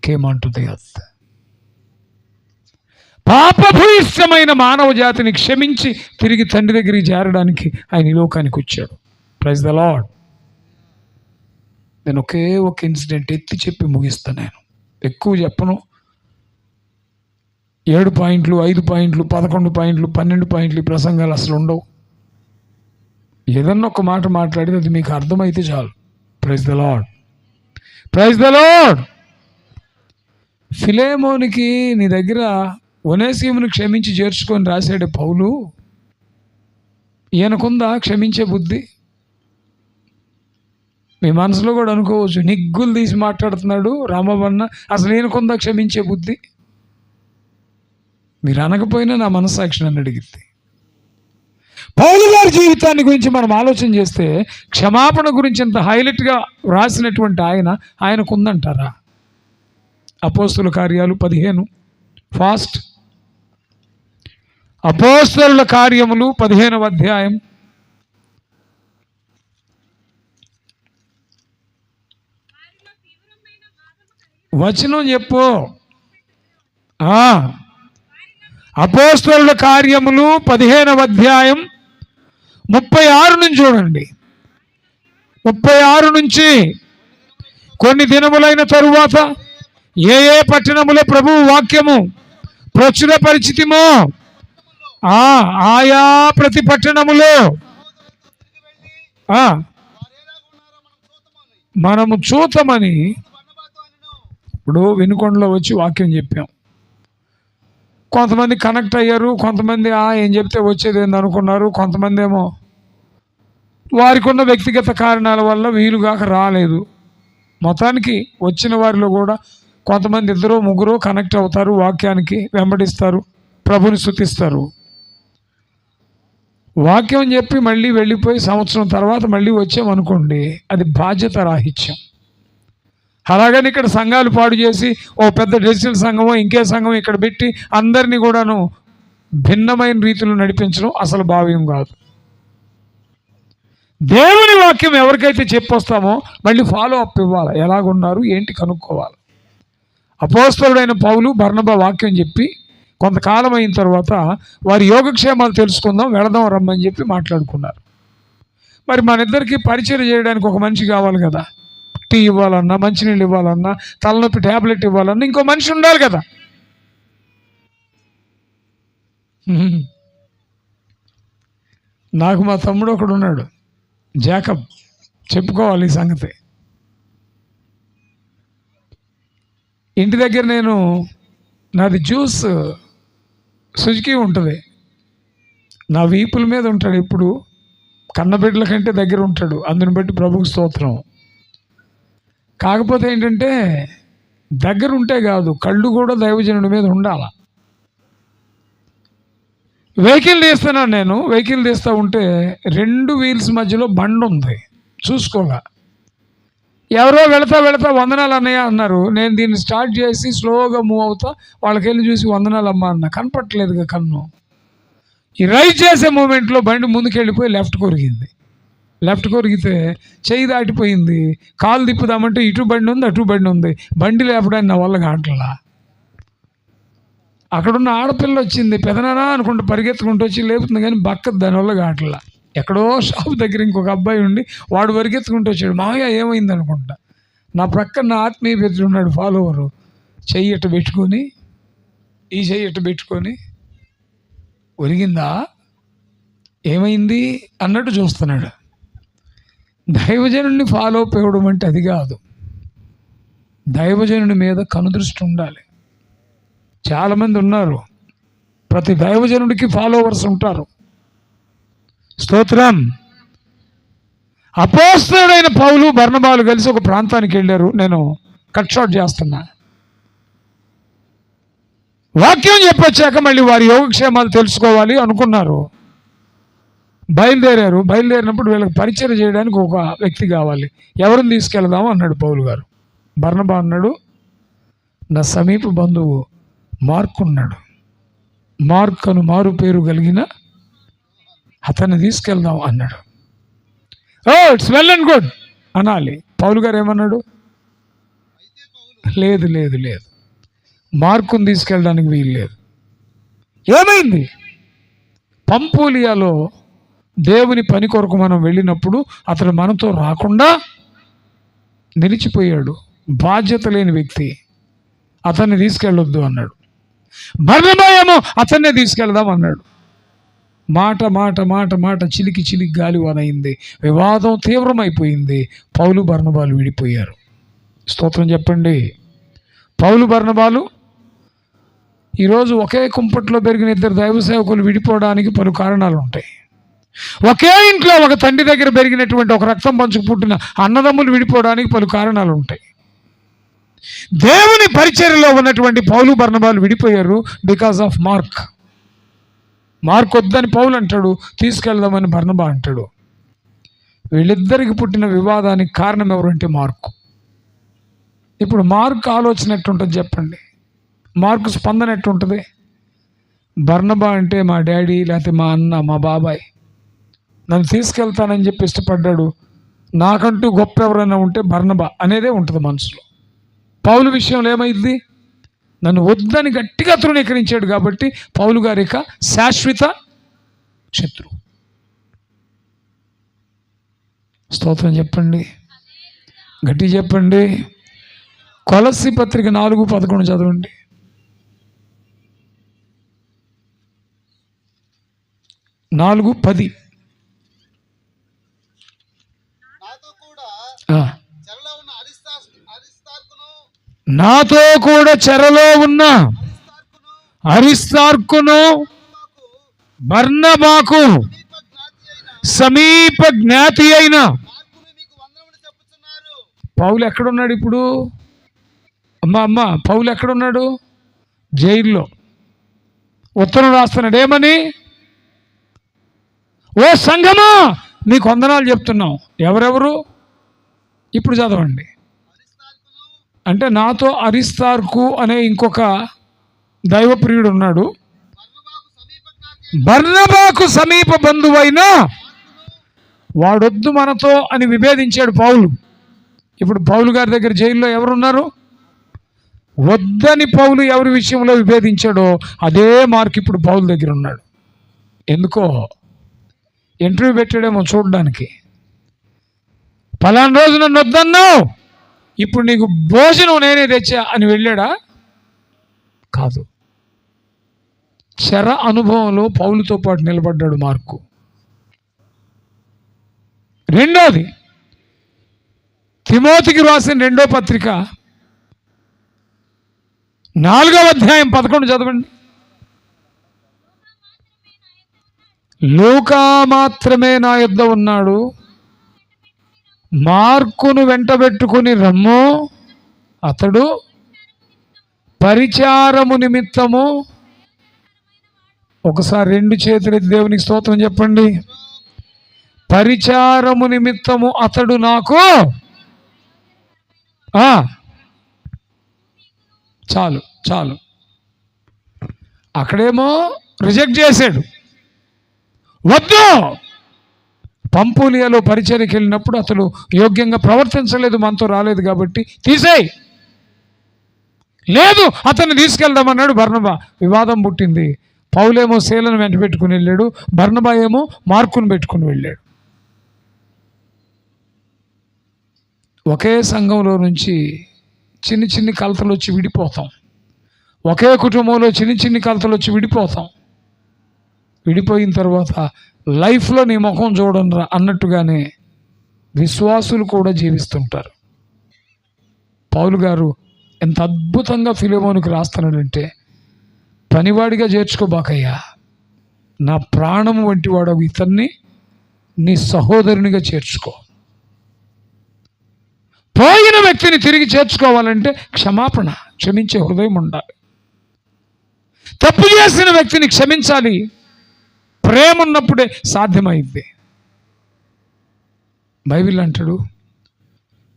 came on to the earth. పాపభూయిష్టమైన మానవ జాతిని క్షమించి తిరిగి తండ్రి దగ్గరికి చేరడానికి ఆయన ఈ లోకానికి వచ్చాడు. Praise the Lord. నేను ఒకే ఒక ఇన్సిడెంట్ ఎత్తి చెప్పి ముగిస్తాను. నేను ఎక్కువ చెప్పను. 7 పాయింట్లు, 5 పాయింట్లు, 11 పాయింట్లు, 12 పాయింట్లు ఈ ప్రసంగాలు అసలు ఉండవు. ఏదన్నా ఒక మాట మాట్లాడితే అది మీకు అర్థమైతే చాలు. Praise the Lord. Praise the Lord. ఫిలేమోనికి నీ దగ్గర ఒనేసిమును క్షమించి చేర్చుకొని రాశాడు పౌలు. ఈయనకుందా క్షమించే బుద్ధి? మీ మనసులో కూడా అనుకోవచ్చు, నిగ్గులు తీసి మాట్లాడుతున్నాడు రామవన్న, అసలు ఈయనకుందా క్షమించే బుద్ధి? మీరు అనకపోయినా నా మనస్సాక్షి నన్ను అడిగింది. పౌలు గారి జీవితాన్ని గురించి మనం ఆలోచన చేస్తే క్షమాపణ గురించి ఇంత హైలైట్గా రాసినటువంటి ఆయనకుందంటారా? అపోస్తుల కార్యాలు 15 ఫాస్ట్. అపోస్తలుల కార్యములు 15వ అధ్యాయం వచనం చెప్పు. అపోస్తలుల కార్యములు 15వ అధ్యాయం 36 నుంచి చూడండి. 36 నుంచి, కొన్ని దినములైన తరువాత ఏ ఏ పట్టణములో ప్రభువు వాక్యము ప్రచురపరిచితిమో ఆయా ప్రతి పట్టణములో మనము చూతమని ఇప్పుడు వినుకొండలో వచ్చి వాక్యం చెప్పాం. కొంతమంది కనెక్ట్ అయ్యారు, కొంతమంది ఏం చెప్తే వచ్చేది ఏంది అనుకున్నారు, కొంతమంది ఏమో వారికి ఉన్న వ్యక్తిగత కారణాల వల్ల వీలుగాక రాలేదు. మొత్తానికి వచ్చిన వారిలో కూడా కొంతమంది 2 3 కనెక్ట్ అవుతారు, వాక్యానికి వెంబడిస్తారు, ప్రభుని స్తుతిస్తారు. వాక్యం చెప్పి మళ్ళీ వెళ్ళిపోయి సంవత్సరం తర్వాత మళ్ళీ వచ్చామనుకోండి, అది బాధ్యత రాహిత్యం. అలాగని ఇక్కడ సంఘాలు పాడు చేసి ఓ పెద్ద డిజిటల్ సంఘమో ఇంకే సంఘం ఇక్కడ పెట్టి అందరినీ కూడాను భిన్నమైన రీతిలో నడిపించడం అసలు భావ్యం కాదు. దేవుని వాక్యం ఎవరికైతే చెప్పొస్తామో మళ్ళీ ఫాలో అప్ ఇవ్వాలి. ఎలాగున్నారు ఏంటి కనుక్కోవాలి. అపోస్తలుడైన పౌలు బర్నబా వాక్యం చెప్పి కొంతకాలం అయిన తర్వాత వారి యోగక్షేమాలు తెలుసుకుందాం, వెళదాం రమ్మని చెప్పి మాట్లాడుకున్నారు. మరి మన ఇద్దరికి పరిచయం చేయడానికి ఒక మనిషి కావాలి కదా. టీ ఇవ్వాలన్నా, మంచినీళ్ళు ఇవ్వాలన్నా, తలనొప్పి ట్యాబ్లెట్ ఇవ్వాలన్నా ఇంకో మనిషి ఉండాలి కదా. నాకు మా తమ్ముడు ఒకడు ఉన్నాడు, జాకబ్. చెప్పుకోవాలి ఈ సంగతి. ఇంటి దగ్గర నాది జ్యూస్ సుజుకి ఉంటుంది, నా వీపుల మీద ఉంటాడు. ఇప్పుడు కన్నబిడ్డల కంటే దగ్గర ఉంటాడు. అందుని బట్టి ప్రభుకు స్తోత్రం. కాకపోతే ఏంటంటే దగ్గర ఉంటే కాదు, కళ్ళు కూడా దైవజనుడి మీద ఉండాల. వెహికల్ తీస్తున్నాను నేను. వెహికల్ తీస్తూ ఉంటే 2 వీల్స్ మధ్యలో బండి ఉంది, చూసుకోగా. ఎవరో వెళతా వందనాలు అన్నయ్య అన్నారు. నేను దీన్ని స్టార్ట్ చేసి స్లోగా మూవ్ అవుతా, వాళ్ళకి వెళ్ళి చూసి వందనాలు అమ్మ అన్న. కనపట్టలేదుగా కన్ను. ఈ రైడ్ చేసే మూమెంట్లో బండి ముందుకెళ్ళిపోయి లెఫ్ట్ కొరిగింది. లెఫ్ట్ కొరిగితే చెయ్యి దాటిపోయింది. కాలు తిప్పుదామంటే ఇటు బండి ఉంది, అటు బండి ఉంది. బండి లేపడానికి నా వల్ల కావట్లా. అక్కడున్న ఆడపిల్ల వచ్చింది, పెదనానా అనుకుంటూ పరిగెత్తుకుంటూ వచ్చి లేపుతుంది, కానీ బక్కది, దానివల్ల కావట్లా. ఎక్కడో షాప్ దగ్గర ఇంకొక అబ్బాయి ఉండి వాడు పరిగెత్తుకుంటూ వచ్చాడు. మామయ్య ఏమైంది అనుకుంటా. నా ప్రక్కన నా ఆత్మీయ మిత్రుడు ఉన్నాడు, ఫాలోవరు. చెయ్యి ఇట్ట పెట్టుకొని, ఈ చెయ్యి ఇట్ట పెట్టుకొని, ఒరిగిందా ఏమైంది అన్నట్టు చూస్తున్నాడు. దైవజనుడిని ఫాలో అవ్వడం అంటే అది కాదు. దైవజనుడి మీద కనుదృష్టి ఉండాలి. చాలామంది ఉన్నారు, ప్రతి దైవజనుడికి ఫాలోవర్స్ ఉంటారు. స్తోత్రం. అపోస్తలుడైన పౌలు బర్నబాలు కలిసి ఒక ప్రాంతానికి వెళ్ళారు. నేను కట్ షార్ట్ చేస్తున్నా. వాక్యం చెప్పొచ్చాక మళ్ళీ వారి యోగక్షేమాలు తెలుసుకోవాలి అనుకున్నారు. బయలుదేరినప్పుడు వీళ్ళకి పరిచయం చేయడానికి ఒక వ్యక్తి కావాలి. ఎవరిని తీసుకెళ్దాము అన్నాడు పౌలు గారు. బర్నబా అన్నాడు, నా సమీప బంధువు మార్కు ఉన్నాడు, మార్క్ అను మారు పేరు కలిగిన అతన్ని తీసుకెళ్దాం అన్నాడు. ఇట్స్ వెల్ అండ్ గుడ్ అనాలి. పౌలు గారు ఏమన్నాడు, లేదు లేదు లేదు, మార్కుని తీసుకెళ్ళడానికి వీలు లేదు. ఏమైంది? పంపూలియాలో దేవుని పని కొరకు మనం వెళ్ళినప్పుడు అతను మనతో రాకుండా నిలిచిపోయాడు. బాధ్యత లేని వ్యక్తి, అతన్ని తీసుకెళ్ళొద్దు అన్నాడు. బర్నబా ఏమో అతన్నే తీసుకెళ్దాం అన్నాడు. మాట మాట మాట మాట చిలికి చిలికి గాలివానైంది. వివాదం తీవ్రమైపోయింది. పౌలు బర్నబాలు విడిపోయారు. స్తోత్రం చెప్పండి. పౌలు బర్నబాలు ఈరోజు ఒకే కుంపట్లో పెరిగిన ఇద్దరు దైవ సేవకులు విడిపోవడానికి పలు కారణాలు ఉంటాయి. ఒకే ఇంట్లో ఒక తండ్రి దగ్గర పెరిగినటువంటి ఒక రక్తం పంచుకు పుట్టిన అన్నదమ్ములు విడిపోవడానికి పలు కారణాలు ఉంటాయి. దేవుని పరిచర్యలో ఉన్నటువంటి పౌలు బర్నబాలు విడిపోయారు బికాస్ ఆఫ్ మార్క్. మార్క్ వద్దని పౌలు అంటాడు, తీసుకెళ్దామని బర్నబా అంటాడు. వీళ్ళిద్దరికి పుట్టిన వివాదానికి కారణం ఎవరంటే మార్కు. ఇప్పుడు మార్క్ ఆలోచన ఎట్టుంటుంది చెప్పండి, మార్కు స్పందన ఎట్టుంటుంది? బర్నబా అంటే మా డాడీ లేకపోతే మా అన్న మా బాబాయ్ నన్ను తీసుకెళ్తానని చెప్పి ఇష్టపడ్డాడు, నాకంటూ గొప్ప ఎవరైనా ఉంటే బర్నబా అనేదే ఉంటుంది మనసులో. పౌలు విషయంలో ఏమైంది? నన్ను వద్దని గట్టిగా తృణీకరించాడు కాబట్టి పౌలు గారి యొక్క శాశ్వత శత్రువు. స్తోత్రం చెప్పండి, గట్టి చెప్పండి. కొలస్సీ పత్రిక 4:11 చదవండి. 4:10. నాతో కూడా చెరలో ఉన్న అరిస్తార్కును బర్నబాకు సమీప జ్ఞాతి అయిన పౌలు ఎక్కడున్నాడు ఇప్పుడు? అమ్మ పౌలు ఎక్కడున్నాడు? జైల్లో ఉత్తరం రాస్తున్నాడు. ఏమని? ఓ సంఘమా నీకు వందనాలు చెప్తున్నాం. ఎవరెవరు? ఇప్పుడు చదవండి. అంటే నాతో అరిస్తార్కు అనే ఇంకొక దైవప్రియుడు ఉన్నాడు, బర్నబాకు సమీప బంధువైన వాడొద్దు మనతో అని విభేదించాడు పౌలు. ఇప్పుడు పౌలు గారి దగ్గర జైల్లో ఎవరున్నారు? వద్దని పౌలు ఎవరి విషయంలో విభేదించాడో అదే మార్క్ ఇప్పుడు పౌలు దగ్గర ఉన్నాడు. ఎందుకో ఇంటర్వ్యూ పెట్టాడేమో చూడడానికి. పలానా రోజు నన్ను వద్దన్నావు, ఇప్పుడు నీకు భోజనం నేనే తెచ్చా అని వెళ్ళాడా? కాదు. చెర అనుభవంలో పౌలుతో పాటు నిలబడ్డాడు మార్కు. రెండోది, తిమోతికి రాసిన 2వ పత్రిక 4వ అధ్యాయం 11 చదవండి. లూకా మాత్రమే నా యొద్ద ఉన్నాడు, మార్కును వెంటబెట్టుకుని రమ్ము, అతడు పరిచారము నిమిత్తము. ఒకసారి 2 చేతులు దేవునికి స్తోత్రం చెప్పండి. పరిచారము నిమిత్తము అతడు నాకు చాలు చాలు. అక్కడేమో రిజెక్ట్ చేశాడు, వద్దు. పంపూలియాలో పరిచర్యకి వెళ్ళినప్పుడు అతడు యోగ్యంగా ప్రవర్తించలేదు, మనతో రాలేదు కాబట్టి తీసేయి. లేదు, అతన్ని తీసుకెళ్దామన్నాడు బర్నబా. వివాదం పుట్టింది. పౌలేమో శీలను వెంట పెట్టుకుని వెళ్ళాడు, బర్నబా ఏమో మార్కును పెట్టుకుని వెళ్ళాడు. ఒకే సంఘంలో నుంచి చిన్ని చిన్ని కలతలు వచ్చి విడిపోతాం. ఒకే కుటుంబంలో చిన్ని చిన్ని కలతలు వచ్చి విడిపోతాం. విడిపోయిన తర్వాత లైఫ్లో నీ ముఖం చూడనురా అన్నట్టుగానే విశ్వాసులు కూడా జీవిస్తుంటారు. పౌలు గారు ఎంత అద్భుతంగా ఫిలెమోనుకు రాస్తున్నాడంటే, పనివాడిగా చేర్చుకోబాకయ్యా, నా ప్రాణము వంటి వాడు ఇతన్ని నీ సహోదరునిగా చేర్చుకో. పోయిన వ్యక్తిని తిరిగి చేర్చుకోవాలంటే క్షమించే హృదయం ఉండాలి. తప్పు చేసిన వ్యక్తిని క్షమించాలి. ప్రేమ ఉన్నప్పుడే సాధ్యమైంది. బైబిల్ అంటాడు,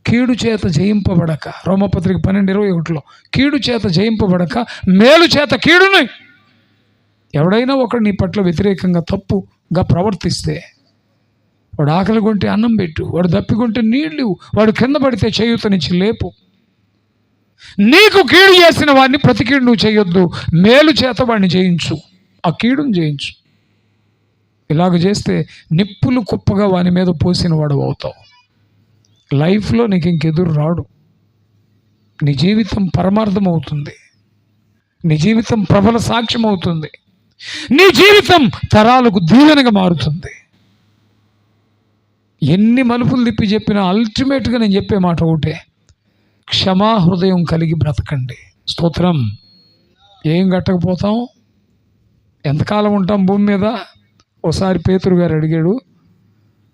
కీడు చేత జయింపబడక, రోమపత్రిక 12:21లో, కీడు చేత జయింపబడక మేలు చేత కీడుని. ఎవడైనా ఒకడు నీ పట్ల వ్యతిరేకంగా తప్పుగా ప్రవర్తిస్తే, వాడు ఆకలి కొంటే అన్నం పెట్టు, వాడు దప్పికొంటే నీళ్ళు, వాడు కింద పడితే చేయూతనిచ్చి లేపు. నీకు కీడు చేసిన వాడిని ప్రతి కీడు నువ్వు చేయొద్దు, మేలు చేత వాడిని జయించు, ఆ కీడును జయించు. ఇలాగ చేస్తే నిప్పులు కుప్పగా వాని మీద పోసిన వాడు అవుతావు. లైఫ్లో నీకు ఇంకెదురు రాడు. నీ జీవితం పరమార్థం అవుతుంది. నీ జీవితం ప్రబల సాక్ష్యం అవుతుంది. నీ జీవితం తరాలకు దీవెనగా మారుతుంది. ఎన్ని మలుపులు తిప్పి చెప్పినా అల్టిమేట్గా నేను చెప్పే మాట ఒకటే, క్షమా హృదయం కలిగి బ్రతకండి. స్తోత్రం. ఏం కట్టకపోతాం, ఎంతకాలం ఉంటాం భూమి మీద? ఒకసారి పేతురు గారు అడిగాడు,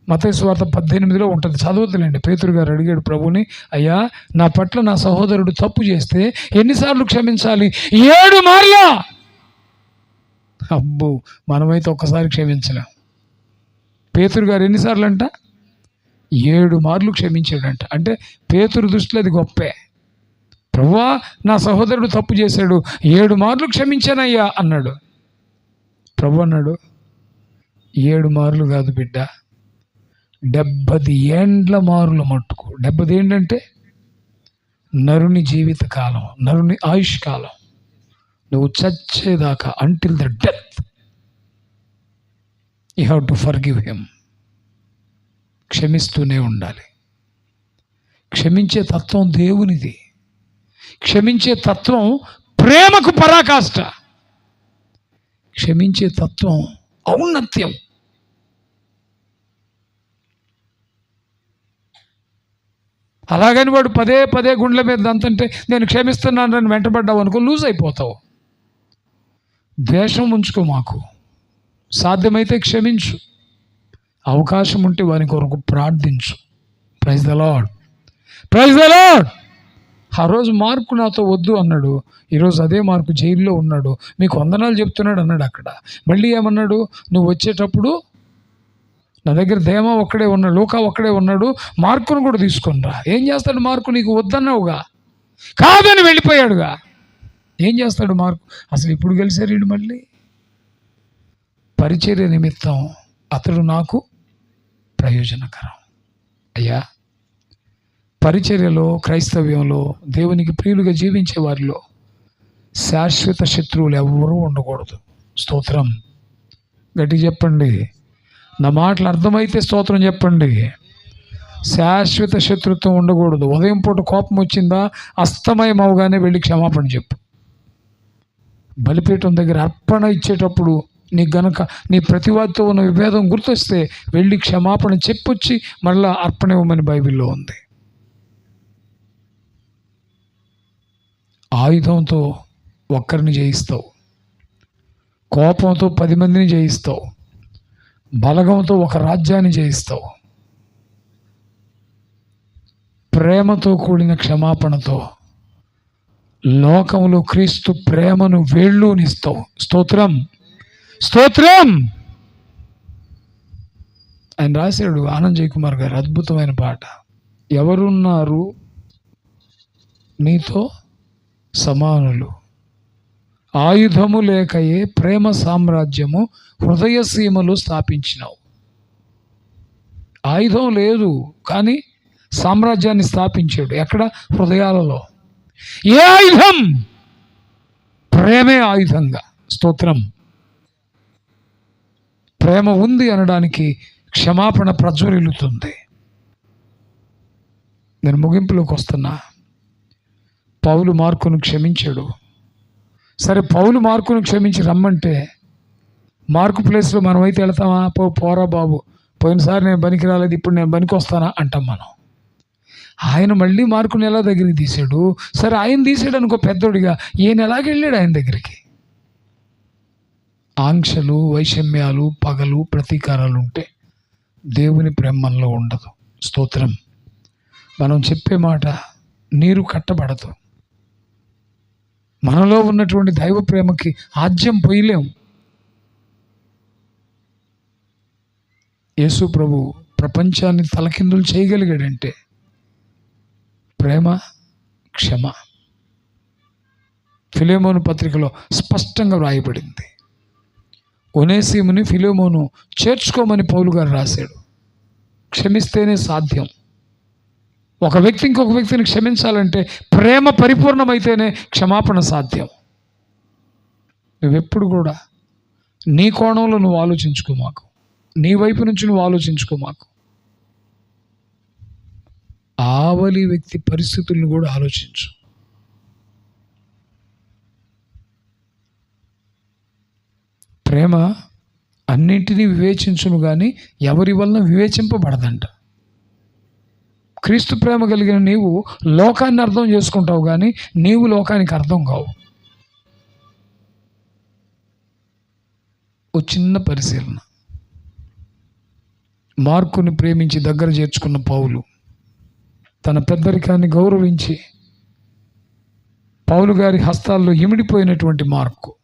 మత్తయి సువార్త 18లో ఉంటుంది, చదవద్దులేండి. పేతురు గారు అడిగాడు ప్రభుని, అయ్యా నా పట్ల నా సహోదరుడు తప్పు చేస్తే ఎన్నిసార్లు క్షమించాలి? 7 మార్లా. అబ్బో, మనమైతే ఒక్కసారి క్షమించలేం. పేతురు గారు ఎన్నిసార్లు అంట? 7 మార్లు క్షమించాడంట. అంటే పేతురు దృష్టిలో అది గొప్పే. ప్రభువా నా సహోదరుడు తప్పు చేశాడు, 7 మార్లు క్షమించానయ్యా అన్నాడు. ప్రభు అన్నాడు, 7 మార్లు కాదు బిడ్డ, 70 ఏండ్ల మారుల మట్టుకు. 70 ఏంటంటే నరుని జీవిత కాలం, నరుని ఆయుష్ కాలం, నువ్వు చచ్చేదాకా, until the death you have to forgive him. క్షమిస్తూనే ఉండాలి. క్షమించే తత్వం దేవునిది. క్షమించే తత్వం ప్రేమకు పరాకాష్ట. క్షమించే తత్వం ఔన్నత్యం. అలాగని వాడు పదే పదే గుండెల మీద దంతంటే నేను క్షమిస్తున్నానని వెంటబడ్డావు అనుకో, లూజ్ అయిపోతావు. ద్వేషం ఉంచుకో మాకు. సాధ్యమైతే క్షమించు. అవకాశం ఉంటే వారి కొరకు ప్రార్థించు. Praise the Lord, praise the Lord. ఆ రోజు మార్కు నాతో వద్దు అన్నాడు, ఈరోజు అదే మార్కు జైల్లో ఉన్నాడు, మీకు వందనాలు చెప్తున్నాడు అన్నాడు. అక్కడ మళ్ళీ ఏమన్నాడు, నువ్వు వచ్చేటప్పుడు నా దగ్గర దేమా ఒక్కడే ఉన్నాడు, లూకా ఒక్కడే ఉన్నాడు, మార్కును కూడా తీసుకునిరా. ఏం చేస్తాడు మార్కు? నీకు వద్దన్నావుగా, కాదని వెళ్ళిపోయాడుగా. ఏం చేస్తాడు మార్కు? అసలు ఇప్పుడు కలిసారు వీడు. మళ్ళీ పరిచర్య నిమిత్తం అతడు నాకు ప్రయోజనకరం. అయ్యా, పరిచర్యలో, క్రైస్తవ్యంలో, దేవునికి ప్రియులుగా జీవించే వారిలో శాశ్వత శత్రువులు ఎవరూ ఉండకూడదు. స్తోత్రం. గట్టి చెప్పండి. నా మాటలు అర్థమైతే స్తోత్రం చెప్పండి. శాశ్వత శత్రుత్వం ఉండకూడదు. ఉదయం పూట కోపం వచ్చిందా, అస్తమయం అవగానే వెళ్ళి క్షమాపణ చెప్పు. బలిపీఠం దగ్గర అర్పణ ఇచ్చేటప్పుడు నీకు గనక నీ ప్రతివాదితో ఉన్న విభేదం గుర్తొస్తే వెళ్ళి క్షమాపణ చెప్పొచ్చి మళ్ళా అర్పణ ఇవ్వమని బైబిల్లో ఉంది. ఆయుధంతో ఒక్కరిని జయిస్తావు, కోపంతో 10 మందిని జయిస్తావు, బలగంతో ఒక రాజ్యాన్ని జయిస్తావు. ప్రేమతో కూడిన క్షమాపణతో లోకంలో క్రీస్తు ప్రేమను వేళ్ళూనిస్తావు. స్తోత్రం, స్తోత్రం. ఆయన రాశాడు, ఆనంద్ జయకుమార్ గారు, అద్భుతమైన పాట. ఎవరున్నారు నీతో సమానులు, ఆయుధము లేకయే ప్రేమ సామ్రాజ్యము హృదయ సీమలు స్థాపించినావు. ఆయుధం లేదు కానీ సామ్రాజ్యాన్ని స్థాపించాడు. ఎక్కడ? హృదయాలలో. ఏ ఆయుధం? ప్రేమే ఆయుధంగా. స్తోత్రం. ప్రేమ ఉంది అనడానికి క్షమాపణ ప్రజ్వరిల్లుతుంది. నేను ముగింపులోకి వస్తున్నా. పౌలు మార్కును క్షమించాడు. సరే, పౌలు మార్కును క్షమించి రమ్మంటే మార్కు ప్లేస్లో మనం అయితే వెళ్తామా? పోరా బాబు, పోయినసారి నేను పనికి రాలేదు, ఇప్పుడు నేను పనికి వస్తానా అంటాం మనం. ఆయన మళ్ళీ మార్కుని ఎలా దగ్గరికి తీసాడు? సరే, ఆయన తీసాడు అనుకో పెద్దోడిగా, ఈయన ఎలాగెళ్ళాడు ఆయన దగ్గరికి? ఆంక్షలు, వైషమ్యాలు, పగలు, ప్రతీకారాలు ఉంటే దేవుని ప్రేమలో ఉండదు. స్తోత్రం. మనం చెప్పే మాట నీరు కట్టబడదు. మనలో ఉన్నటువంటి దైవ ప్రేమకి ఆజ్యం పోయలేం. యేసు ప్రభు ప్రపంచాన్ని తలకిందులు చేయగలిగాడంటే ప్రేమ, క్షమ. ఫిలెమోను పత్రికలో స్పష్టంగా వ్రాయబడింది. ఒనేసిముని ఫిలెమోను చేర్చుకోమని పౌలు గారు రాశాడు. క్షమిస్తేనే సాధ్యం. ఒక వ్యక్తి ఇంకొక వ్యక్తిని క్షమించాలంటే ప్రేమ పరిపూర్ణమైతేనే క్షమాపణ సాధ్యం. నువ్వెప్పుడు కూడా నీ కోణంలో నువ్వు ఆలోచించుకో మాకు, నీ వైపు నుంచి నువ్వు ఆలోచించుకో మాకు. ఆవలి వ్యక్తి పరిస్థితులను కూడా ఆలోచించు. ప్రేమ అన్నింటినీ వివేచించును కానీ ఎవరి వలన వివేచింపబడదంట. క్రీస్తు ప్రేమ కలిగిన నీవు లోకాన్ని అర్థం చేసుకుంటావు కానీ నీవు లోకానికి అర్థం కావు. ఓ చిన్న పరిశీలన. మార్కుని ప్రేమించి దగ్గర చేర్చుకున్న పౌలు తన పెద్దరికాన్ని గౌరవించి పౌలు గారి హస్తాల్లో ఇమిడిపోయినటువంటి మార్కు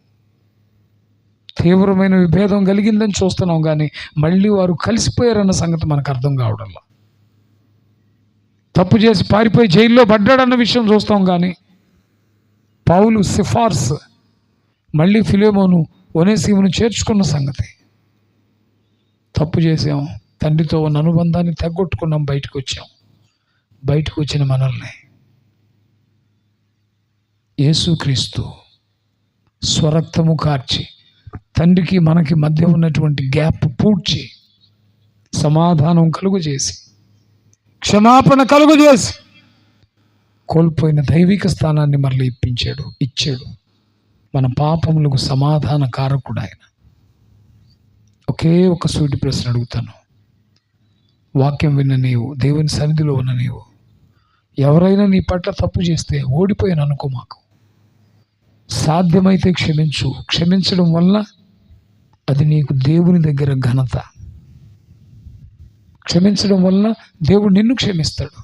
తీవ్రమైన విభేదం కలిగిందని చూస్తున్నాం కానీ మళ్ళీ వారు కలిసిపోయారన్న సంగతి మనకు అర్థం కావడంలా. తప్పు చేసి పారిపోయి జైల్లో పడ్డాడన్న విషయం చూస్తాం కానీ పౌలు సిఫార్స్ మళ్ళీ ఫిలెమోను ఒనేసిమును చేర్చుకున్న సంగతి. తప్పు చేసాం, తండ్రితో ఉన్న అనుబంధాన్ని తగ్గొట్టుకున్నాం, బయటకు వచ్చాం. బయటకు వచ్చిన మనల్ని యేసుక్రీస్తు స్వరక్తము కార్చి తండ్రికి మనకి మధ్య ఉన్నటువంటి గ్యాప్ పూడ్చి సమాధానం కలుగు చేసి క్షమాపణ కలుగు చేసి కోల్పోయిన దైవిక స్థానాన్ని మరలా ఇచ్చాడు. మన పాపములకు సమాధాన కారకుడు ఆయన. ఒకే ఒక సూటి ప్రశ్న అడుగుతాను. వాక్యం విన్న నీవు, దేవుని సన్నిధిలో ఉన్న నీవు, ఎవరైనా నీ పట్ల తప్పు చేస్తే ఓడిపోయాను అనుకో మాకు. సాధ్యమైతే క్షమించు. క్షమించడం వల్ల అది నీకు దేవుని దగ్గర ఘనత. క్షమించడం వల్ల దేవుడు నిన్ను క్షమిస్తాడు.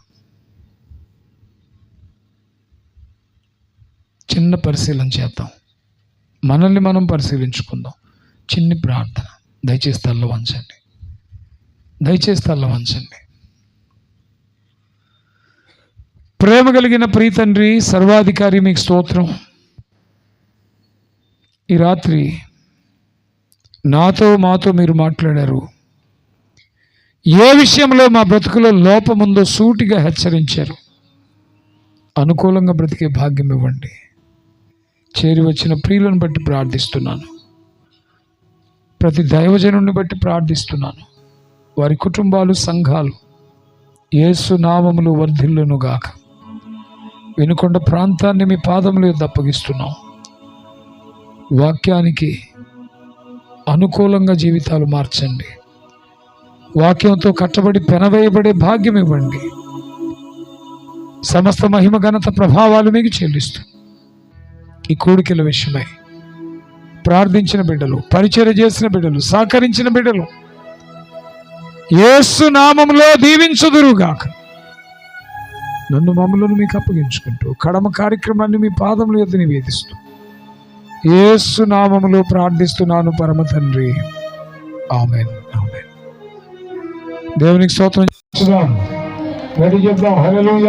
చిన్న పరిశీలన చేద్దాం. మనల్ని మనం పరిశీలించుకుందాం. చిన్ని ప్రార్థన. దయచేసి తల్ల వంచండి. ప్రేమ కలిగిన ప్రియ తండ్రి, సర్వాధికారి, మీకు స్తోత్రం. ఈ రాత్రి మాతో మీరు మాట్లాడారు. ఏ విషయంలో మా బ్రతుకులో లోపముందో సూటిగా హెచ్చరించారు. అనుకూలంగా బ్రతికే భాగ్యం ఇవ్వండి. చేరి వచ్చిన ప్రియులను బట్టి ప్రార్థిస్తున్నాను. ప్రతి దైవజనుని బట్టి ప్రార్థిస్తున్నాను. వారి కుటుంబాలు, సంఘాలు యేసు నామములు వర్ధిల్లును గాక. వినుకొండ ప్రాంతాన్ని మీ పాదముల యొద్ద అప్పగిస్తున్నాం. వాక్యానికి అనుకూలంగా జీవితాలు మార్చండి. వాక్యంతో కట్టబడి పెనవేయబడే భాగ్యం ఇవ్వండి. సమస్త మహిమ, ఘనత, ప్రభావాలు మీకు చెల్లిస్తూ ఈ కూడికల విషయమై ప్రార్థించిన బిడ్డలు, పరిచర్య చేసిన బిడ్డలు, సహకరించిన బిడ్డలు యేసు నామములో దీవించుదురుగాక. నన్ను మమ్మలను మీకు అప్పగించుకుంటూ కడమ కార్యక్రమాన్ని మీ పాదముల యొద్ద నివేదిస్తూ యేసు నామములో ప్రార్థిస్తున్నాను పరమ తండ్రి. ఆమేన్. దేవునికి స్తోత్రం. హల్లెలూయా.